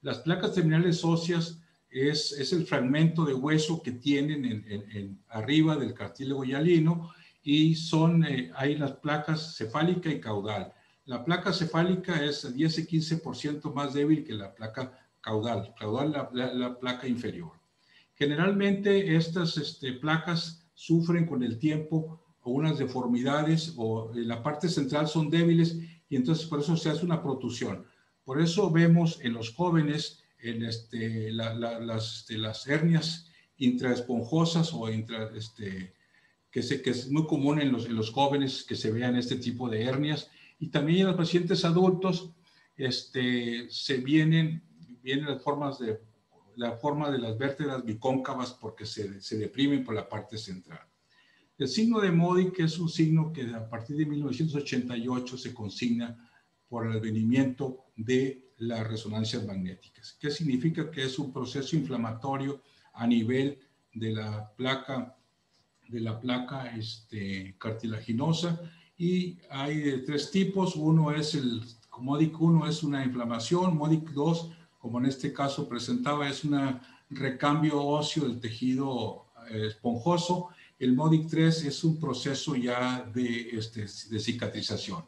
Las placas terminales óseas es el fragmento de hueso que tienen arriba del cartílago hialino y hay las placas cefálica y caudal. La placa cefálica es 10 y 15% más débil que la placa caudal. La placa inferior. Generalmente estas placas sufren con el tiempo unas deformidades o en la parte central son débiles y entonces por eso se hace una protusión. Por eso vemos en los jóvenes las hernias intraesponjosas o que es muy común en los jóvenes que se vean este tipo de hernias. Y también en los pacientes adultos se vienen la forma de las vértebras bicóncavas porque se deprimen por la parte central. El signo de Modic es un signo que a partir de 1988 se consigna por el advenimiento de las resonancias magnéticas. ¿Qué significa? Que es un proceso inflamatorio a nivel de la placa cartilaginosa y hay de tres tipos. Modic 1 es una inflamación, Modic 2, como en este caso presentaba, es un recambio óseo del tejido esponjoso. El Modic 3 es un proceso ya de cicatrización.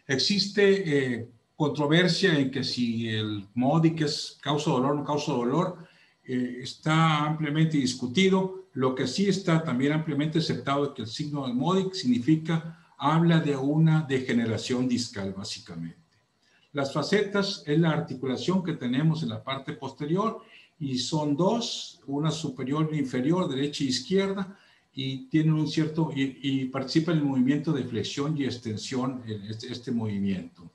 Existe controversia en que si el Modic es causa dolor o no causa dolor, está ampliamente discutido. Lo que sí está también ampliamente aceptado es que el signo de Modic habla de una degeneración discal, básicamente. Las facetas es la articulación que tenemos en la parte posterior y son dos, una superior e inferior, derecha e izquierda, y tienen un cierto, y participan en el movimiento de flexión y extensión en este movimiento.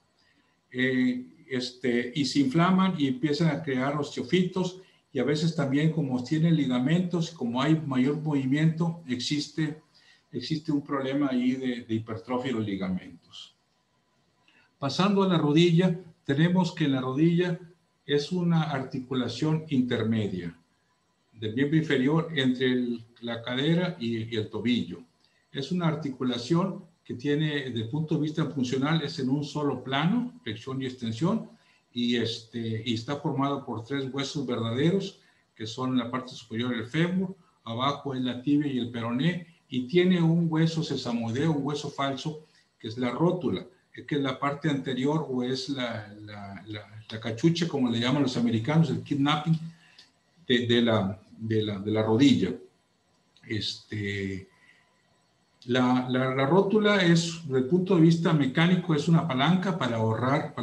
Y se inflaman y empiezan a crear osteofitos, y a veces también, como tienen ligamentos, como hay mayor movimiento, existe un problema ahí de hipertrofia de los ligamentos. Pasando a la rodilla, tenemos que la rodilla es una articulación intermedia del miembro inferior entre la cadera y el tobillo. Es una articulación que tiene, desde el punto de vista funcional, es en un solo plano, flexión y extensión, y está formado por tres huesos verdaderos, que son la parte superior del fémur, abajo es la tibia y el peroné, y tiene un hueso sesamoideo, un hueso falso, que es la rótula, que es la parte anterior, o es la cachucha, como le llaman los americanos, el kidnapping de la rodilla. La rótula es, desde el punto de vista mecánico, es una palanca para ahorrar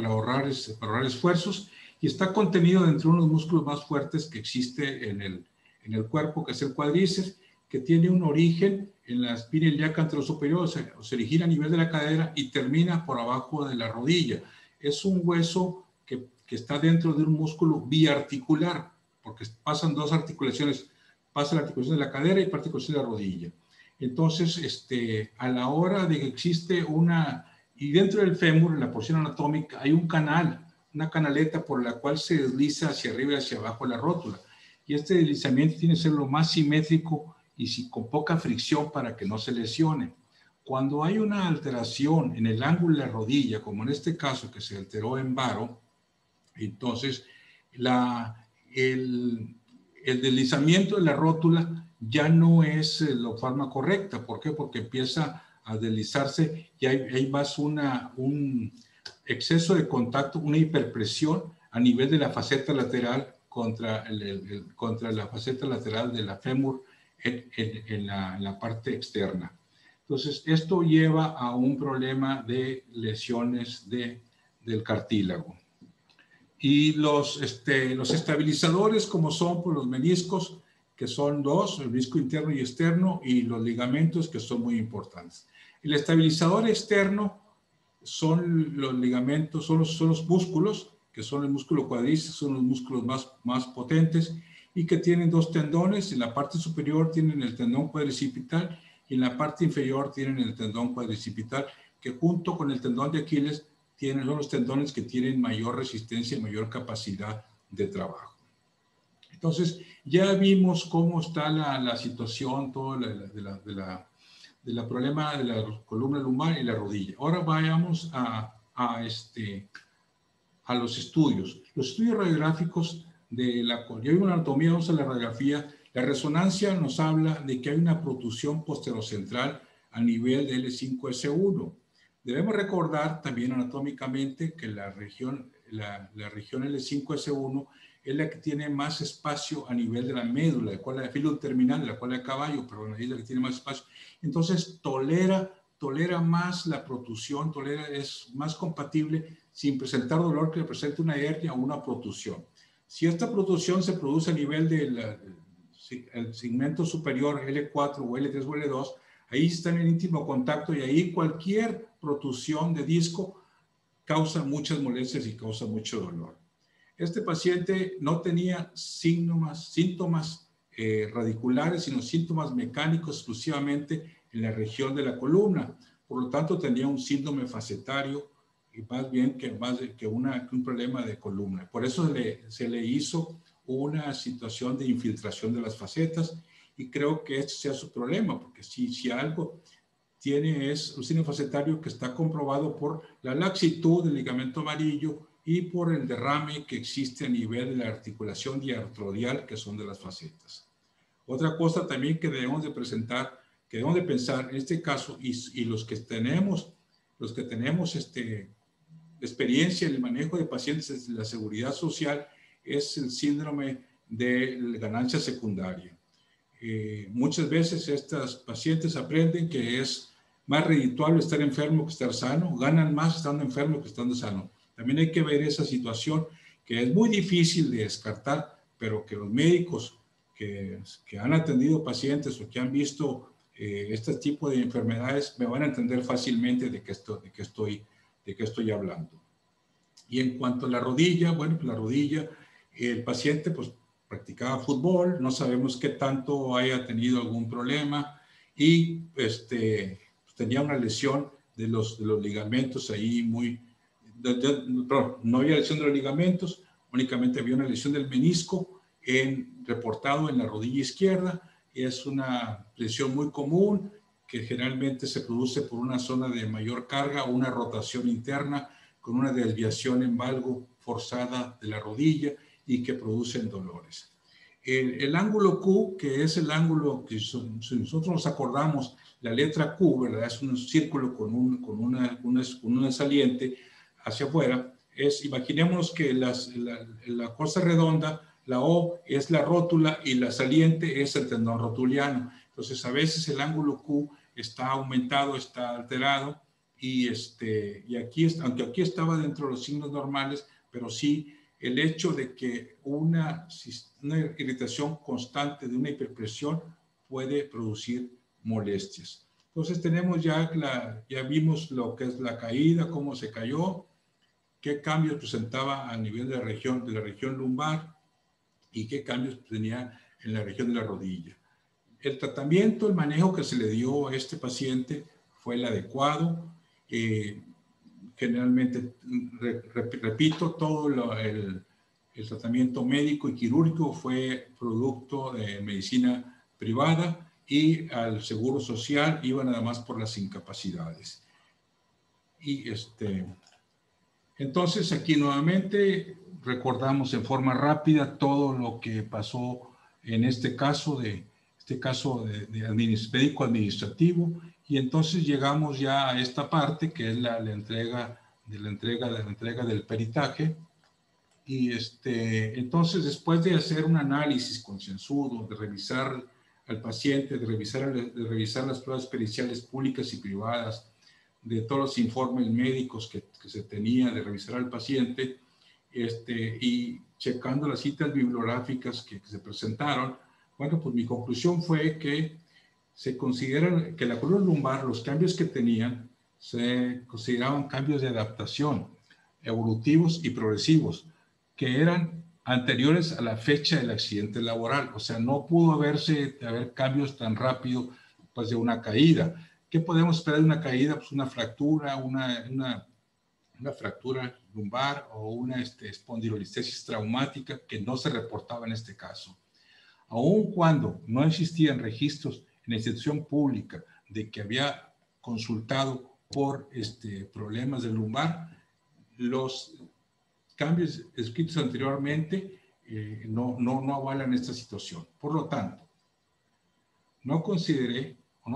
esfuerzos, y está contenido dentro de uno de los músculos más fuertes que existe en el cuerpo, que es el cuádriceps, que tiene un origen en la espina ilíaca anterosuperior, se origina a nivel de la cadera y termina por abajo de la rodilla. Es un hueso que está dentro de un músculo biarticular, porque pasan dos articulaciones, pasa la articulación de la cadera y la articulación de la rodilla. Entonces, a la hora de que existe y dentro del fémur, en la porción anatómica, hay un canal, una canaleta por la cual se desliza hacia arriba y hacia abajo la rótula. Y este deslizamiento tiene que ser lo más simétrico y con poca fricción para que no se lesione. Cuando hay una alteración en el ángulo de la rodilla, como en este caso que se alteró en varo, entonces el deslizamiento de la rótula ya no es la forma correcta. ¿Por qué? Porque empieza a deslizarse y hay más un exceso de contacto, una hiperpresión a nivel de la faceta lateral contra la faceta lateral de la fémur en la parte externa. Entonces, esto lleva a un problema de lesiones del cartílago. Y los estabilizadores, como son por los meniscos, que son dos, el menisco interno y externo, y los ligamentos, que son muy importantes. El estabilizador externo son los ligamentos, son los músculos, que son el músculo cuádriceps, son los músculos más potentes, y que tienen dos tendones. En la parte superior tienen el tendón cuadricipital, y en la parte inferior tienen el tendón cuadricipital, que junto con el tendón de Aquiles son los tendones que tienen mayor resistencia y mayor capacidad de trabajo. Entonces, ya vimos cómo está la situación todo del problema de la columna lumbar y la rodilla. Ahora vayamos a los estudios. Los estudios radiográficos ya vimos la anatomía, vamos a la radiografía. La resonancia nos habla de que hay una protrusión posterocentral a nivel de L5-S1. Debemos recordar también anatómicamente que la región L5-S1 es la que tiene más espacio a nivel de la médula, de la filo terminal, de la cola de caballo, pero es la que tiene más espacio. Entonces tolera más la protrusión, es más compatible sin presentar dolor que presente una hernia o una protrusión. Si esta protrusión se produce a nivel del segmento superior L4 o L3 o L2, ahí están en íntimo contacto, y ahí cualquier protrusión de disco causa muchas molestias y causa mucho dolor. Este paciente no tenía síntomas radiculares, sino síntomas mecánicos exclusivamente en la región de la columna. Por lo tanto, tenía un síndrome facetario, y más bien que un problema de columna. Por eso se le hizo una situación de infiltración de las facetas, y creo que este sea su problema, porque si algo tiene es un síndrome facetario que está comprobado por la laxitud del ligamento amarillo y por el derrame que existe a nivel de la articulación diartrodial, que son de las facetas. Otra cosa también que debemos de pensar en este caso, y los que tenemos experiencia en el manejo de pacientes de la seguridad social, es el síndrome de ganancia secundaria. Muchas veces estos pacientes aprenden que es más redituable estar enfermo que estar sano, ganan más estando enfermo que estando sano. También hay que ver esa situación, que es muy difícil de descartar, pero que los médicos que han atendido pacientes o que han visto este tipo de enfermedades me van a entender fácilmente de qué estoy hablando. Y en cuanto a la rodilla, bueno, pues la rodilla, el paciente pues practicaba fútbol, no sabemos qué tanto haya tenido algún problema y pues, tenía una lesión de los ligamentos ahí no había lesión de los ligamentos, únicamente había una lesión del menisco reportado en la rodilla izquierda. Es una lesión muy común que generalmente se produce por una zona de mayor carga o una rotación interna con una desviación en valgo forzada de la rodilla y que producen dolores. El ángulo Q, que es el ángulo que si nosotros nos acordamos, la letra Q, ¿verdad? Es un círculo con una saliente hacia afuera. Imaginemos que la cosa redonda, la O es la rótula y la saliente es el tendón rotuliano. Entonces, a veces el ángulo Q está aumentado, está alterado y aquí, aunque aquí estaba dentro de los signos normales, pero sí el hecho de que una irritación constante de una hiperpresión puede producir molestias. Entonces tenemos ya vimos lo que es la caída, cómo se cayó, qué cambios presentaba a nivel de la región lumbar y qué cambios tenía en la región de la rodilla. El tratamiento, el manejo que se le dio a este paciente fue el adecuado. Generalmente, repito, todo el tratamiento médico y quirúrgico fue producto de medicina privada y al seguro social iba nada más por las incapacidades. Y entonces aquí nuevamente recordamos en forma rápida todo lo que pasó en este caso de médico administrativo, y entonces llegamos ya a esta parte que es la entrega del peritaje. Y entonces, después de hacer un análisis concienzudo, de revisar al paciente, de revisar las pruebas periciales públicas y privadas, de todos los informes médicos que se tenía, de revisar al paciente, y checando las citas bibliográficas que se presentaron, bueno, pues mi conclusión fue que se consideran que la columna lumbar, los cambios que tenían, se consideraban cambios de adaptación, evolutivos y progresivos, que eran anteriores a la fecha del accidente laboral. O sea, no pudo haber cambios tan rápido pues, de una caída. ¿Qué podemos esperar de una caída? Pues una fractura, una fractura lumbar o una espondilolistesis traumática que no se reportaba en este caso. Aun cuando no existían registros en la institución pública de que había consultado por problemas del lumbar, los cambios escritos anteriormente no avalan esta situación. Por lo tanto, no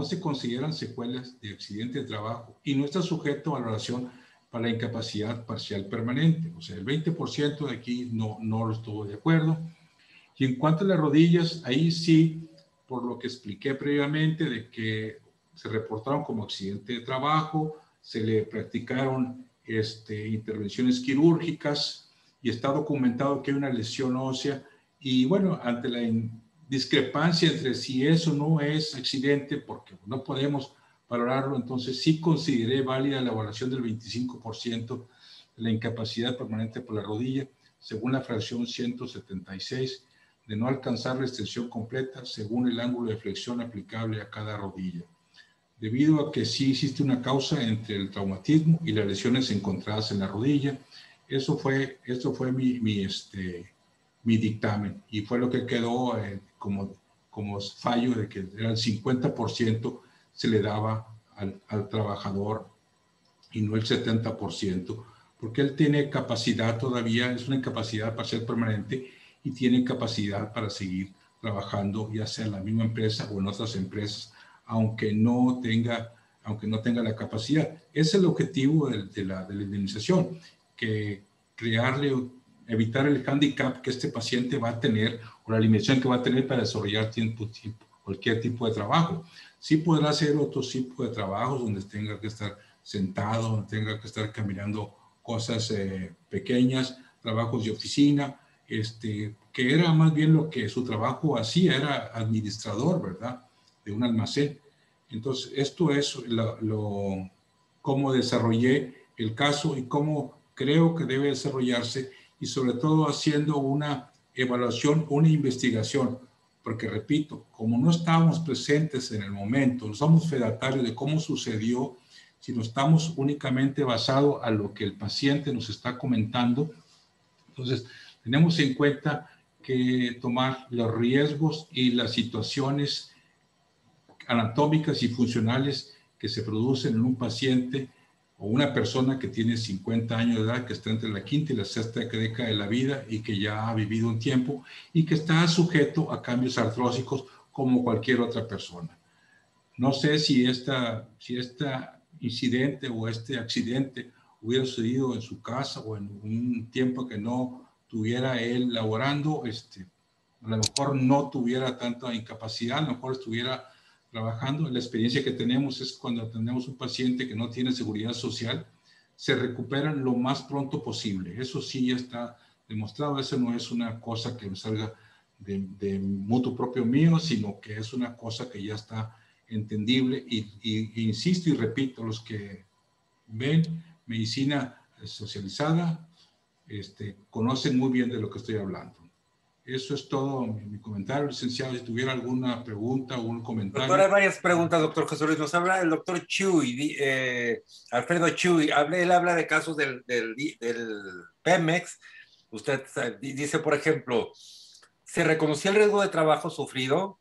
se consideran secuelas de accidente de trabajo y no está sujeto a valoración para la incapacidad parcial permanente. O sea, el 20% de aquí no lo estuvo de acuerdo. Y en cuanto a las rodillas, ahí sí, por lo que expliqué previamente, de que se reportaron como accidente de trabajo, se le practicaron intervenciones quirúrgicas y está documentado que hay una lesión ósea. Y bueno, ante la discrepancia entre si eso no es accidente, porque no podemos valorarlo, entonces sí consideré válida la evaluación del 25% de la incapacidad permanente por la rodilla, según la fracción 176, de no alcanzar la extensión completa según el ángulo de flexión aplicable a cada rodilla, debido a que sí existe una causa entre el traumatismo y las lesiones encontradas en la rodilla. Esto fue mi dictamen y fue lo que quedó como fallo de que era el 50% se le daba al trabajador y no el 70%, porque él tiene capacidad todavía, es una incapacidad parcial permanente y tiene capacidad para seguir trabajando, ya sea en la misma empresa o en otras empresas, aunque no tenga la capacidad. Ese es el objetivo de la indemnización, que evitar el hándicap que este paciente va a tener o la limitación que va a tener para desarrollar cualquier tipo de trabajo. Sí podrá hacer otro tipo de trabajos donde tenga que estar sentado, donde tenga que estar caminando cosas pequeñas, trabajos de oficina, que era más bien lo que su trabajo hacía, era administrador, ¿verdad?, de un almacén. Entonces, esto es cómo desarrollé el caso y cómo creo que debe desarrollarse, y sobre todo haciendo una evaluación, una investigación, porque repito, como no estábamos presentes en el momento, no somos fedatarios de cómo sucedió, sino estamos únicamente basados a lo que el paciente nos está comentando. Entonces, tenemos en cuenta que tomar los riesgos y las situaciones anatómicas y funcionales que se producen en un paciente o una persona que tiene 50 años de edad, que está entre la quinta y la sexta década de la vida y que ya ha vivido un tiempo y que está sujeto a cambios artrósicos como cualquier otra persona. No sé si este incidente o este accidente hubiera sucedido en su casa o en un tiempo que no tuviera él laborando, a lo mejor no tuviera tanta incapacidad, a lo mejor estuviera trabajando. La experiencia que tenemos es cuando tenemos un paciente que no tiene seguridad social, se recuperan lo más pronto posible. Eso sí ya está demostrado. Eso no es una cosa que salga de mutuo propio mío, sino que es una cosa que ya está entendible. Y insisto y repito, los que ven medicina socializada conocen muy bien de lo que estoy hablando. Eso es todo mi comentario, licenciado. Si tuviera alguna pregunta o un comentario. Doctor, hay varias preguntas, doctor José Luis. Nos habla el doctor Chuy, Alfredo Chuy. Él habla de casos del Pemex. Usted dice, por ejemplo, se reconoció el riesgo de trabajo sufrido,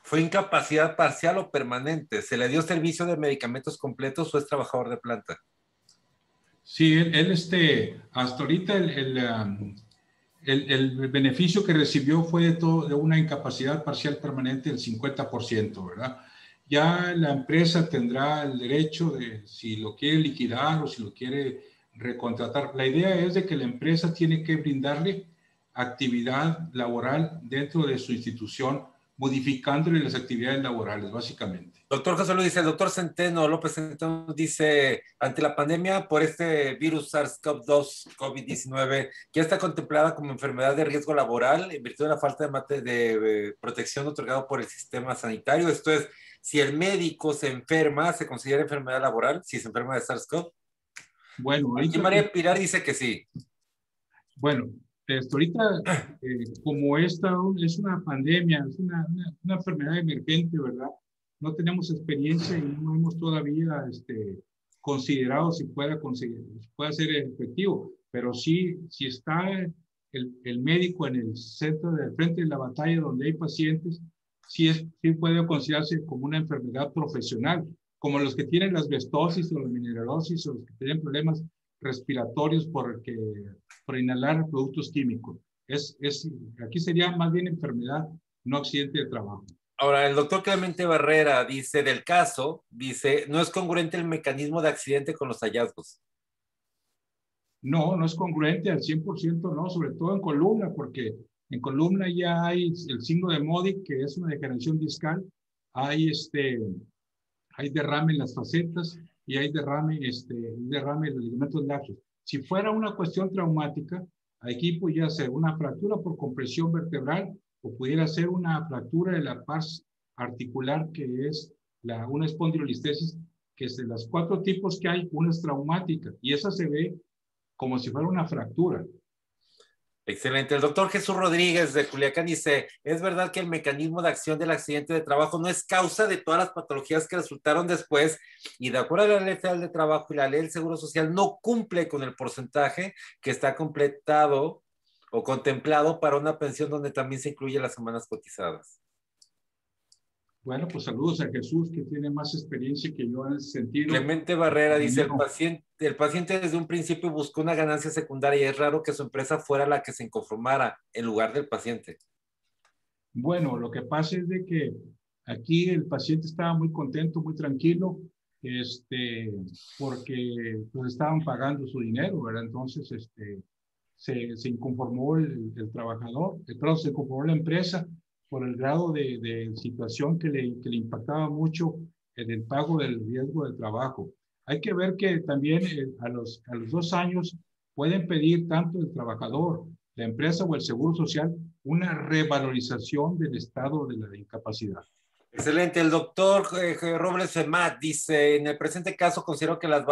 fue incapacidad parcial o permanente, se le dio servicio de medicamentos completos o es trabajador de planta. Sí, él hasta ahorita el beneficio que recibió fue de una incapacidad parcial permanente del 50%, ¿verdad? Ya la empresa tendrá el derecho de si lo quiere liquidar o si lo quiere recontratar. La idea es de que la empresa tiene que brindarle actividad laboral dentro de su institución, modificándole las actividades laborales, básicamente. Doctor José Luis dice, el doctor Centeno, López Centeno dice, ante la pandemia por este virus SARS-CoV-2, COVID-19, ya está contemplada como enfermedad de riesgo laboral en virtud de la falta de protección otorgada por el sistema sanitario. Esto es, si el médico se enferma, ¿se considera enfermedad laboral? Si se enferma de SARS-CoV. Bueno, aquí María Pilar dice que sí. Bueno, ahorita, como esta es una pandemia, es una enfermedad emergente, ¿verdad? No tenemos experiencia y no hemos todavía considerado si pueda ser efectivo, pero sí, si está el médico en el centro del frente de la batalla donde hay pacientes, sí puede considerarse como una enfermedad profesional, como los que tienen la asbestosis o la mineralosis o los que tienen problemas respiratorios por inhalar productos químicos. Aquí sería más bien enfermedad, no accidente de trabajo. Ahora, el doctor Clemente Barrera dice del caso, dice, no es congruente el mecanismo de accidente con los hallazgos. No, no es congruente al 100%, no, sobre todo en columna, porque en columna ya hay el signo de Modic, que es una degeneración discal, hay derrame en las facetas y hay derrame en los ligamentos laxos. Si fuera una cuestión traumática, aquí pudiera ser una fractura por compresión vertebral o pudiera ser una fractura de la pars articular, que es una espondilolistesis, que es de las 4 tipos que hay, una es traumática y esa se ve como si fuera una fractura. Excelente. El doctor Jesús Rodríguez de Culiacán dice, ¿es verdad que el mecanismo de acción del accidente de trabajo no es causa de todas las patologías que resultaron después? Y de acuerdo a la Ley Federal de Trabajo y la Ley del Seguro Social, no cumple con el porcentaje que está completado o contemplado para una pensión donde también se incluye las semanas cotizadas. Bueno, pues saludos a Jesús, que tiene más experiencia que yo en ese sentido. Clemente Barrera dice, el paciente desde un principio buscó una ganancia secundaria y es raro que su empresa fuera la que se inconformara en lugar del paciente. Bueno, lo que pasa es de que aquí el paciente estaba muy contento, muy tranquilo, porque pues estaban pagando su dinero, ¿verdad? Entonces, se inconformó el trabajador, perdón, se inconformó la empresa por el grado de situación que le impactaba mucho en el pago del riesgo del trabajo. Hay que ver que también a los 2 años pueden pedir tanto el trabajador la empresa o el Seguro Social una revalorización del estado de la incapacidad. Excelente. El doctor Robles Femat dice, en el presente caso considero que las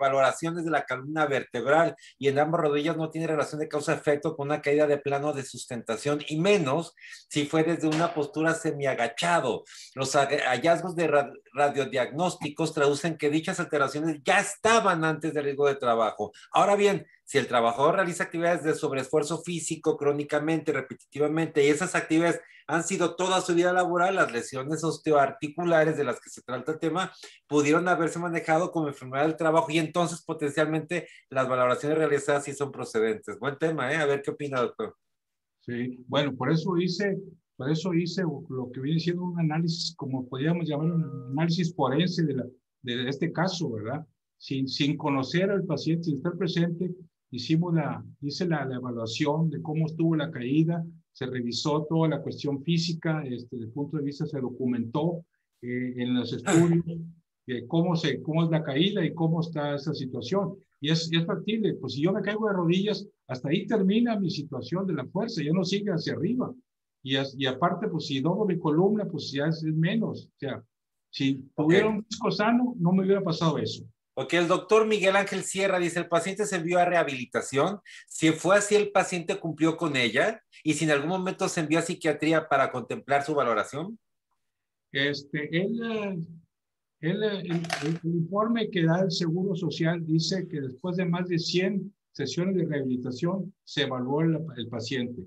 valoraciones de la columna vertebral y en ambas rodillas no tienen relación de causa-efecto con una caída de plano de sustentación, y menos si fue desde una postura semiagachado. Los hallazgos de radiodiagnósticos traducen que dichas alteraciones ya estaban antes del riesgo de trabajo. Ahora bien, si el trabajador realiza actividades de sobreesfuerzo físico crónicamente, repetitivamente, y esas actividades han sido toda su vida laboral, las lesiones osteoarticulares de las que se trata el tema pudieron haberse manejado como enfermedad del trabajo, y entonces potencialmente las valoraciones realizadas sí son procedentes. Buen tema, ¿eh? A ver qué opina, doctor. Sí, bueno, por eso hice lo que viene siendo un análisis, como podríamos llamar un análisis forense de este caso, ¿verdad? Sin conocer al paciente, sin estar presente, hice la evaluación de cómo estuvo la caída, se revisó toda la cuestión física, desde el punto de vista se documentó en los estudios cómo es la caída y cómo está esa situación. Y es factible, pues si yo me caigo de rodillas, hasta ahí termina mi situación de la fuerza, ya no sigue hacia arriba. Y aparte, pues si doblo mi columna, pues ya es menos. O sea, si tuviera un disco sano, no me hubiera pasado eso. Ok, el doctor Miguel Ángel Sierra dice, el paciente se envió a rehabilitación, si fue así el paciente cumplió con ella, y si en algún momento se envió a psiquiatría para contemplar su valoración. El informe que da el Seguro Social dice que después de más de 100 sesiones de rehabilitación se evaluó el paciente.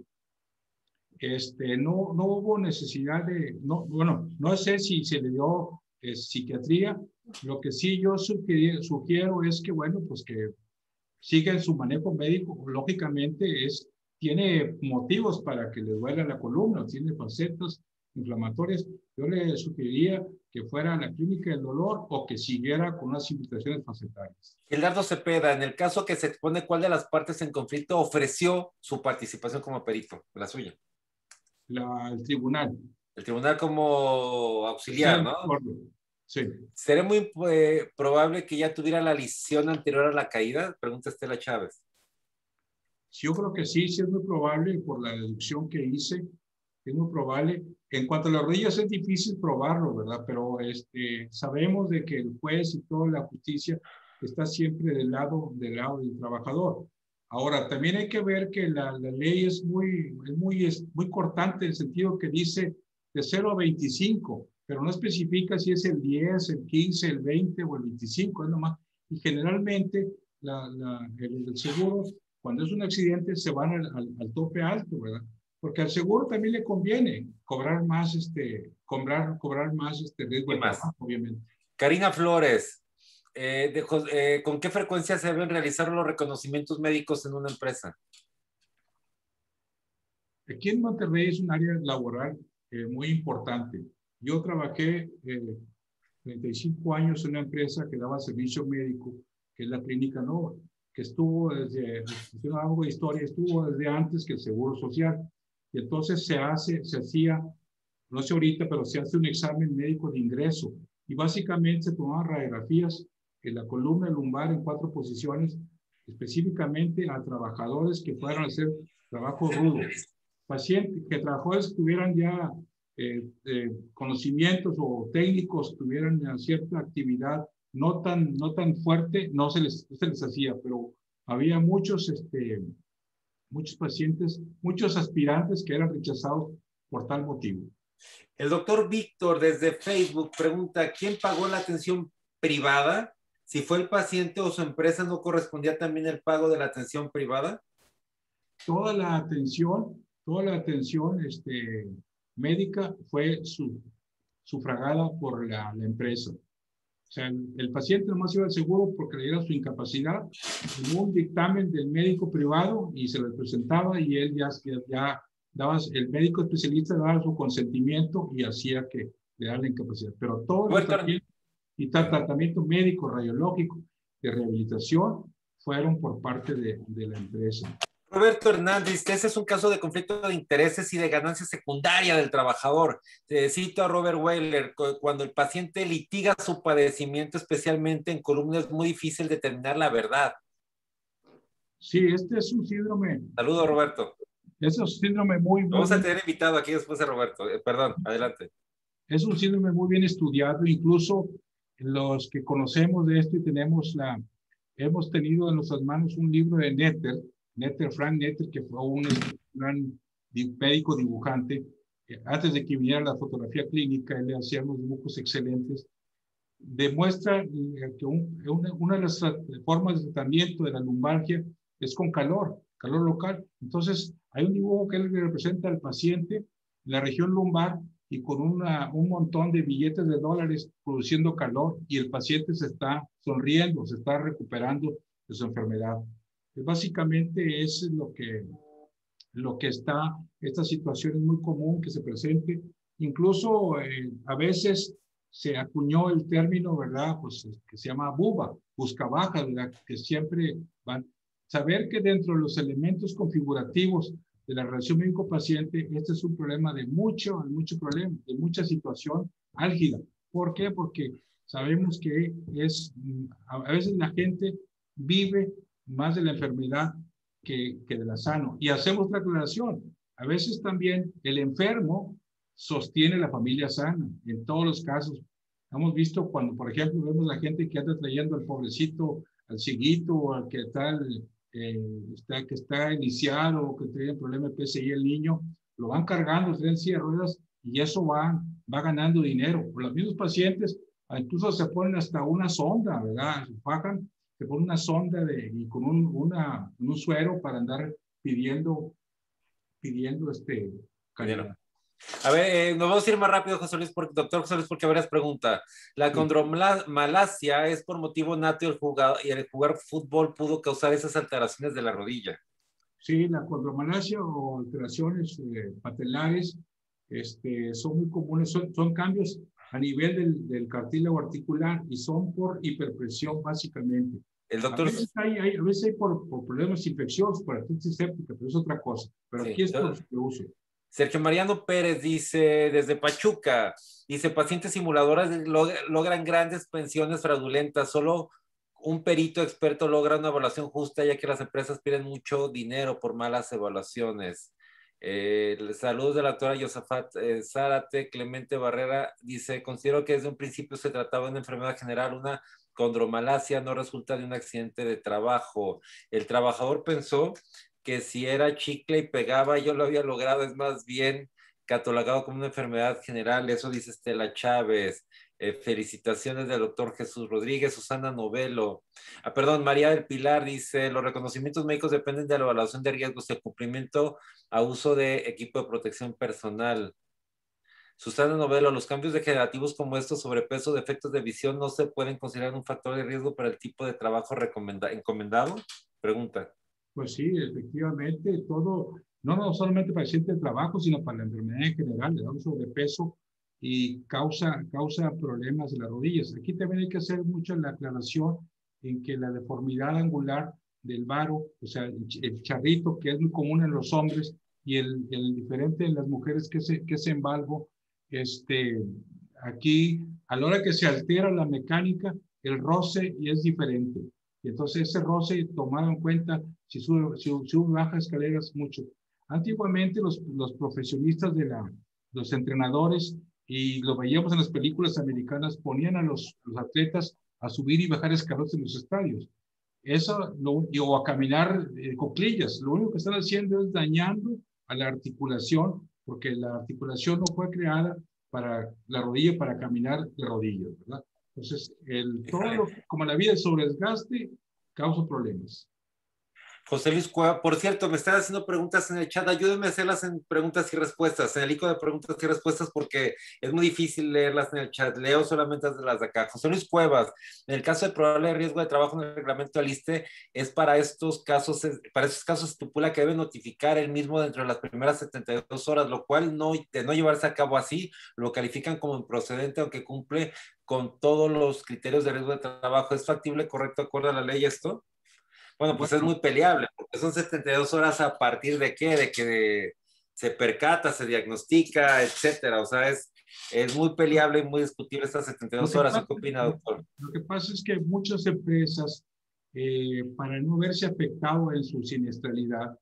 No hubo necesidad no sé si se le dio psiquiatría. Lo que sí yo sugiero es que, bueno, pues que siga en su manejo médico. Lógicamente tiene motivos para que le duela la columna, tiene facetas inflamatorias. Yo le sugeriría que fuera a la clínica del dolor o que siguiera con unas invitaciones facetarias. Gerardo Cepeda, en el caso que se expone, ¿cuál de las partes en conflicto ofreció su participación como perito? La suya. El tribunal. El tribunal como auxiliar, Sí, ¿no? Sí. ¿Sería muy probable que ya tuviera la lesión anterior a la caída? Pregunta Estela Chávez. Yo creo que sí es muy probable por la deducción que hice, es muy probable. En cuanto a las rodillas es difícil probarlo, ¿verdad? Pero sabemos de que el juez y toda la justicia está siempre del lado del trabajador. Ahora, también hay que ver que la ley es muy cortante en el sentido que dice de 0 a 25, pero no especifica si es el 10, el 15, el 20 o el 25, es nomás. Y generalmente el seguro, cuando es un accidente, se van al tope alto, ¿verdad? Porque al seguro también le conviene cobrar más cobrar más riesgo de trabajo, obviamente. Karina Flores, ¿con qué frecuencia se deben realizar los reconocimientos médicos en una empresa? Aquí en Monterrey es un área laboral muy importante. Yo trabajé 35 años en una empresa que daba servicio médico, que es la Clínica Nova, que estuvo algo de historia, estuvo desde antes que el Seguro Social. Y entonces se hacía, no sé ahorita, pero se hace un examen médico de ingreso. Y básicamente se tomaban radiografías en la columna lumbar en 4 posiciones, específicamente a trabajadores que fueran a hacer trabajo rudo. Pacientes, que trabajadores que tuvieran ya conocimientos o técnicos, tuvieran cierta actividad no tan fuerte, no se les hacía, pero había muchos pacientes, muchos aspirantes que eran rechazados por tal motivo. El doctor Víctor desde Facebook pregunta, ¿quién pagó la atención privada? Si fue el paciente o su empresa, ¿no correspondía también el pago de la atención privada? Toda la atención médica fue sufragada por la empresa. O sea, el paciente nomás iba al seguro porque le diera su incapacidad, hubo un dictamen del médico privado y se le presentaba y él ya daba, el médico especialista daba su consentimiento y hacía que le dara la incapacidad. Pero todo el tratamiento médico, radiológico, de rehabilitación, fueron por parte de la empresa. Roberto Hernández, ese es un caso de conflicto de intereses y de ganancia secundaria del trabajador. Cito a Robert Weiler, cuando el paciente litiga su padecimiento, especialmente en columna, es muy difícil determinar la verdad. Sí, este es un síndrome. Saludos, Roberto. Es un síndrome muy Vamos a tener invitado aquí después de Roberto. Perdón, adelante. Es un síndrome muy bien estudiado, incluso los que conocemos de esto y hemos tenido en nuestras manos un libro de Frank Netter, que fue un gran médico dibujante. Antes de que viniera la fotografía clínica, él le hacía unos dibujos excelentes. Demuestra que una de las formas de tratamiento de la lumbalgia es con calor local. Entonces, hay un dibujo que él representa al paciente en la región lumbar y con un montón de billetes de dólares produciendo calor, y el paciente se está sonriendo, se está recuperando de su enfermedad. Básicamente es lo que esta situación es muy común que se presente. Incluso a veces se acuñó el término, ¿verdad? Pues que se llama BUBA, busca baja, ¿verdad? Que siempre van. Saber que dentro de los elementos configurativos de la relación médico-paciente, este es un problema de mucho problema, de mucha situación álgida. ¿Por qué? Porque sabemos que a veces la gente vive más de la enfermedad que de la sano. Y hacemos otra aclaración. A veces también el enfermo sostiene la familia sana, en todos los casos. Hemos visto cuando, por ejemplo, vemos a la gente que anda trayendo al pobrecito, al cieguito, o al que está iniciado, o que tiene problema de PCI el niño, lo van cargando, traen silla de ruedas, y eso va ganando dinero. Por los mismos pacientes, incluso se ponen hasta una sonda, ¿verdad? Se pone una sonda y con un suero para andar pidiendo calidad. A ver, nos vamos a ir más rápido, José Luis, doctor José Luis, porque varias preguntas. La condromalacia es por motivo nato y el jugar fútbol pudo causar esas alteraciones de la rodilla. Sí, la condromalacia o alteraciones patelares son muy comunes, son cambios a nivel del cartílago articular y son por hiperpresión básicamente. El doctor... A veces hay por problemas infecciosos, por artritis séptica, pero es otra cosa. Pero sí, aquí es por su uso. Sergio Mariano Pérez dice, desde Pachuca, dice, pacientes simuladoras logran grandes pensiones fraudulentas, solo un perito experto logra una evaluación justa, ya que las empresas piden mucho dinero por malas evaluaciones. Saludos de la doctora Yosafat Zárate. Clemente Barrera dice, considero que desde un principio se trataba de una enfermedad general, una condromalacia no resulta de un accidente de trabajo. El trabajador pensó que si era chicle y pegaba, yo lo había logrado, es más bien catalogado como una enfermedad general. Eso dice Estela Chávez. Felicitaciones del doctor Jesús Rodríguez. Susana Novelo. María del Pilar dice, los reconocimientos médicos dependen de la evaluación de riesgos, el cumplimiento a uso de equipo de protección personal. Susana Novelo, los cambios degenerativos como estos, sobrepeso, defectos de visión, ¿no se pueden considerar un factor de riesgo para el tipo de trabajo encomendado? Pregunta. Pues sí, efectivamente, todo, no solamente para el accidente de trabajo, sino para la enfermedad en general, le da un sobrepeso y causa problemas de las rodillas. Aquí también hay que hacer mucho la aclaración en que la deformidad angular del varo, o sea, el charrito, que es muy común en los hombres, y el diferente en las mujeres, que es en valgo, aquí, a la hora que se altera la mecánica, el roce es diferente. Y entonces ese roce, tomado en cuenta, si sube baja escaleras, mucho. Antiguamente los profesionistas los entrenadores, y lo veíamos en las películas americanas, ponían a los atletas a subir y bajar escalones en los estadios. O a caminar cuclillas. Lo único que están haciendo es dañando a la articulación, porque la articulación no fue creada para la rodilla, para caminar de rodillas, ¿verdad? Entonces, como la vida es sobre desgaste, causa problemas. José Luis Cueva, por cierto, me están haciendo preguntas en el chat, ayúdenme a hacerlas en preguntas y respuestas, en el icono de preguntas y respuestas, porque es muy difícil leerlas en el chat, leo solamente las de acá. José Luis Cuevas, en el caso de probable riesgo de trabajo en el reglamento del ISSSTE, para esos casos estipula que debe notificar el mismo dentro de las primeras 72 horas, lo cual de no llevarse a cabo así, lo califican como improcedente, aunque cumple con todos los criterios de riesgo de trabajo. ¿Es factible, correcto, acorde a la ley esto? Bueno, pues es muy peleable, porque son 72 horas a partir de qué, de que se percata, se diagnostica, etcétera. O sea, es muy peleable y muy discutible estas 72 horas. ¿Qué opina, doctor? Lo que pasa es que muchas empresas para no verse afectado en su siniestralidad,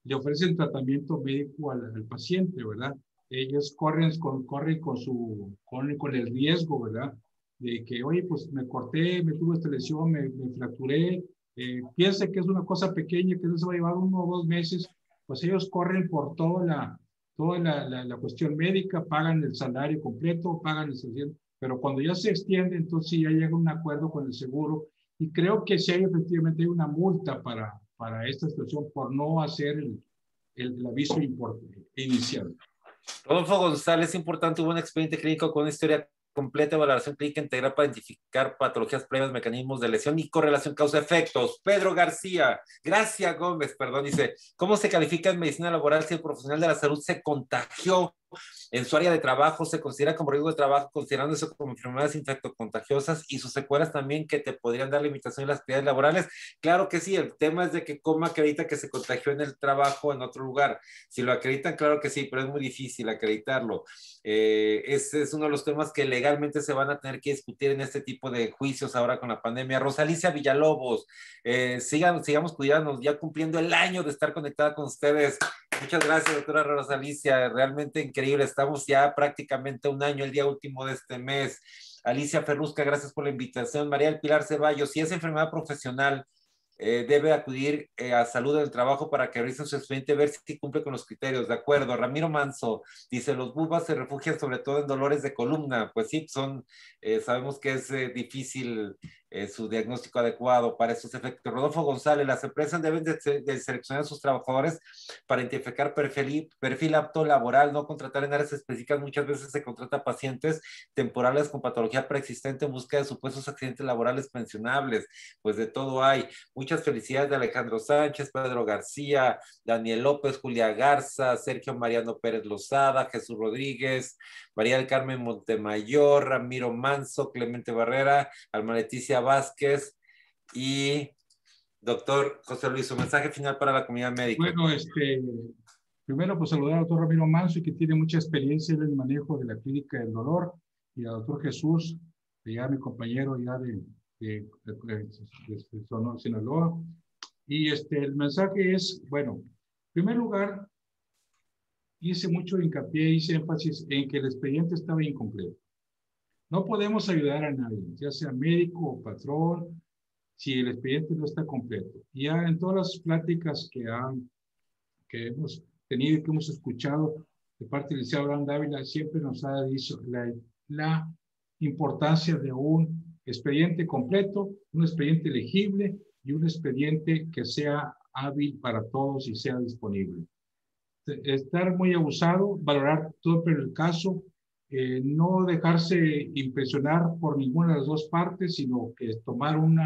le ofrecen tratamiento médico al paciente, ¿verdad? Ellos corren con el riesgo, ¿verdad? De que, oye, pues me corté, me tuve esta lesión, me fracturé, piensa que es una cosa pequeña, que no se va a llevar 1 o 2 meses, pues ellos corren por toda la cuestión médica, pagan el salario completo, pagan el salario, pero cuando ya se extiende, entonces ya llega un acuerdo con el seguro, y creo que sí hay efectivamente una multa para esta situación por no hacer el aviso inicial. Rodolfo González, importante, hubo un expediente clínico con una historia completa, valoración clínica integral para identificar patologías previas, mecanismos de lesión y correlación causa-efectos. Pedro García, Gracia Gómez, perdón, dice, ¿cómo se califica en medicina laboral si el profesional de la salud se contagió en su área de trabajo? Se considera como riesgo de trabajo, considerando eso como enfermedades infectocontagiosas y sus secuelas también que te podrían dar limitación en las actividades laborales. Claro que sí, el tema es de que cómo acredita que se contagió en el trabajo en otro lugar. Si lo acreditan, claro que sí, pero es muy difícil acreditarlo. Ese es uno de los temas que legalmente se van a tener que discutir en este tipo de juicios ahora con la pandemia. Rosalicia Villalobos, sigamos cuidándonos, ya cumpliendo el año de estar conectada con ustedes. Muchas gracias, doctora Rosalicia, realmente increíble. Estamos ya prácticamente un año, el día último de este mes. Alicia Ferrusca, gracias por la invitación. María del Pilar Ceballos, si es enfermedad profesional, debe acudir a salud del trabajo para que revisen su expediente, ver si cumple con los criterios. De acuerdo. Ramiro Manso dice, los bubas se refugian sobre todo en dolores de columna. Pues sí, sabemos que es difícil su diagnóstico adecuado para estos efectos. Rodolfo González, las empresas deben de seleccionar a sus trabajadores para identificar perfil apto laboral, no contratar en áreas específicas. Muchas veces se contrata pacientes temporales con patología preexistente en busca de supuestos accidentes laborales pensionables. Pues de todo hay. Muchas felicidades de Alejandro Sánchez, Pedro García, Daniel López, Julia Garza, Sergio Mariano Pérez Lozada, Jesús Rodríguez, María del Carmen Montemayor, Ramiro Manso, Clemente Barrera, Alma Leticia Vázquez y doctor José Luis, su mensaje final para la comunidad médica. Bueno, primero pues saludar al doctor Ramiro Manso, que tiene mucha experiencia en el manejo de la clínica del dolor, y al doctor Jesús, que ya mi compañero ya de Sinaloa. Y el mensaje es, bueno, en primer lugar, hice mucho hincapié, hice énfasis en que el expediente estaba incompleto. No podemos ayudar a nadie, ya sea médico o patrón, si el expediente no está completo. Ya en todas las pláticas que hemos tenido y que hemos escuchado de parte del licenciado Abraham Dávila, siempre nos ha dicho la importancia de un expediente completo, un expediente legible y un expediente que sea hábil para todos y sea disponible. Estar muy abusado, valorar todo el caso, no dejarse impresionar por ninguna de las dos partes, sino que tomar un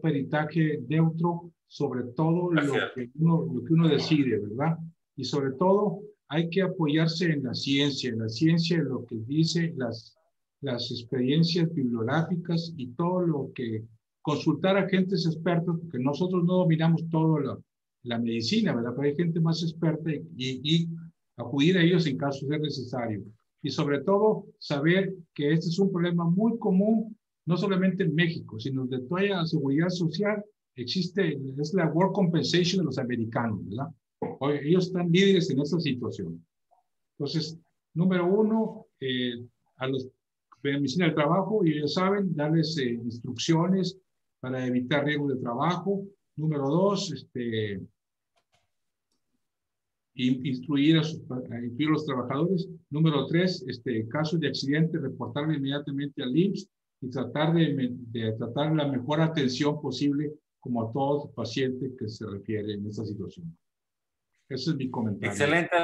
peritaje neutro sobre todo lo que uno decide, ¿verdad? Y sobre todo hay que apoyarse en la ciencia en lo que dice las experiencias bibliográficas y todo lo que consultar a agentes expertos, porque nosotros no dominamos todo la medicina, ¿verdad? Pero hay gente más experta y acudir a ellos en caso de necesario. Y sobre todo, saber que este es un problema muy común, no solamente en México, sino de toda la seguridad social. Existe, es la Work Compensation de los americanos, ¿verdad? Ellos están líderes en esta situación. Entonces, número uno, a los de medicina del trabajo, y ellos saben, darles instrucciones para evitar riesgos de trabajo. Número dos, instruir a los trabajadores. Número tres, casos de accidente, reportarlo inmediatamente al IMSS y tratar de tratar la mejor atención posible como a todo paciente que se refiere en esta situación. Ese es mi comentario. Excelente.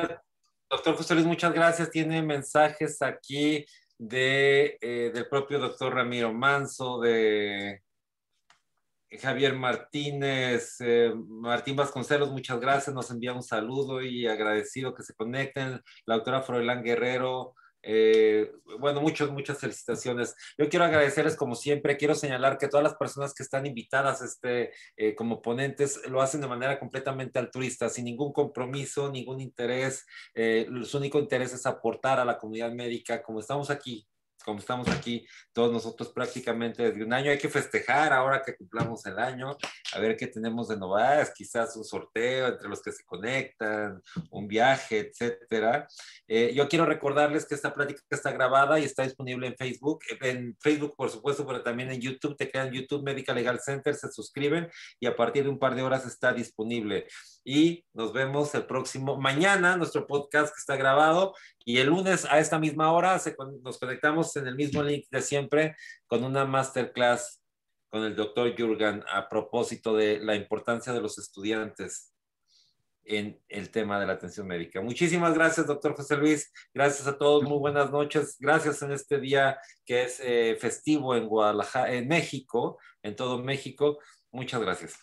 Doctor José Luis, muchas gracias. Tiene mensajes aquí del propio doctor Ramiro Manso, de Javier Martínez, Martín Vasconcelos, muchas gracias, nos envía un saludo y agradecido que se conecten. La doctora Froilán Guerrero, bueno, muchas felicitaciones. Yo quiero agradecerles como siempre, quiero señalar que todas las personas que están invitadas como ponentes lo hacen de manera completamente altruista, sin ningún compromiso, ningún interés. Su único interés es aportar a la comunidad médica, como estamos aquí como estamos aquí todos nosotros prácticamente desde un año, hay que festejar ahora que cumplamos el año, a ver qué tenemos de novedades, quizás un sorteo entre los que se conectan, un viaje, etcétera. Yo quiero recordarles que esta plática está grabada y está disponible en Facebook por supuesto, pero también en YouTube. Te quedan YouTube Medical Legal Center, se suscriben y a partir de un par de horas está disponible. Y nos vemos el próximo, mañana, nuestro podcast que está grabado, y el lunes a esta misma hora nos conectamos en el mismo link de siempre con una masterclass con el doctor Jurgen a propósito de la importancia de los estudiantes en el tema de la atención médica. Muchísimas gracias, doctor José Luis. Gracias a todos. Muy buenas noches. Gracias en este día que es festivo en Guadalajara, en México, en todo México. Muchas gracias.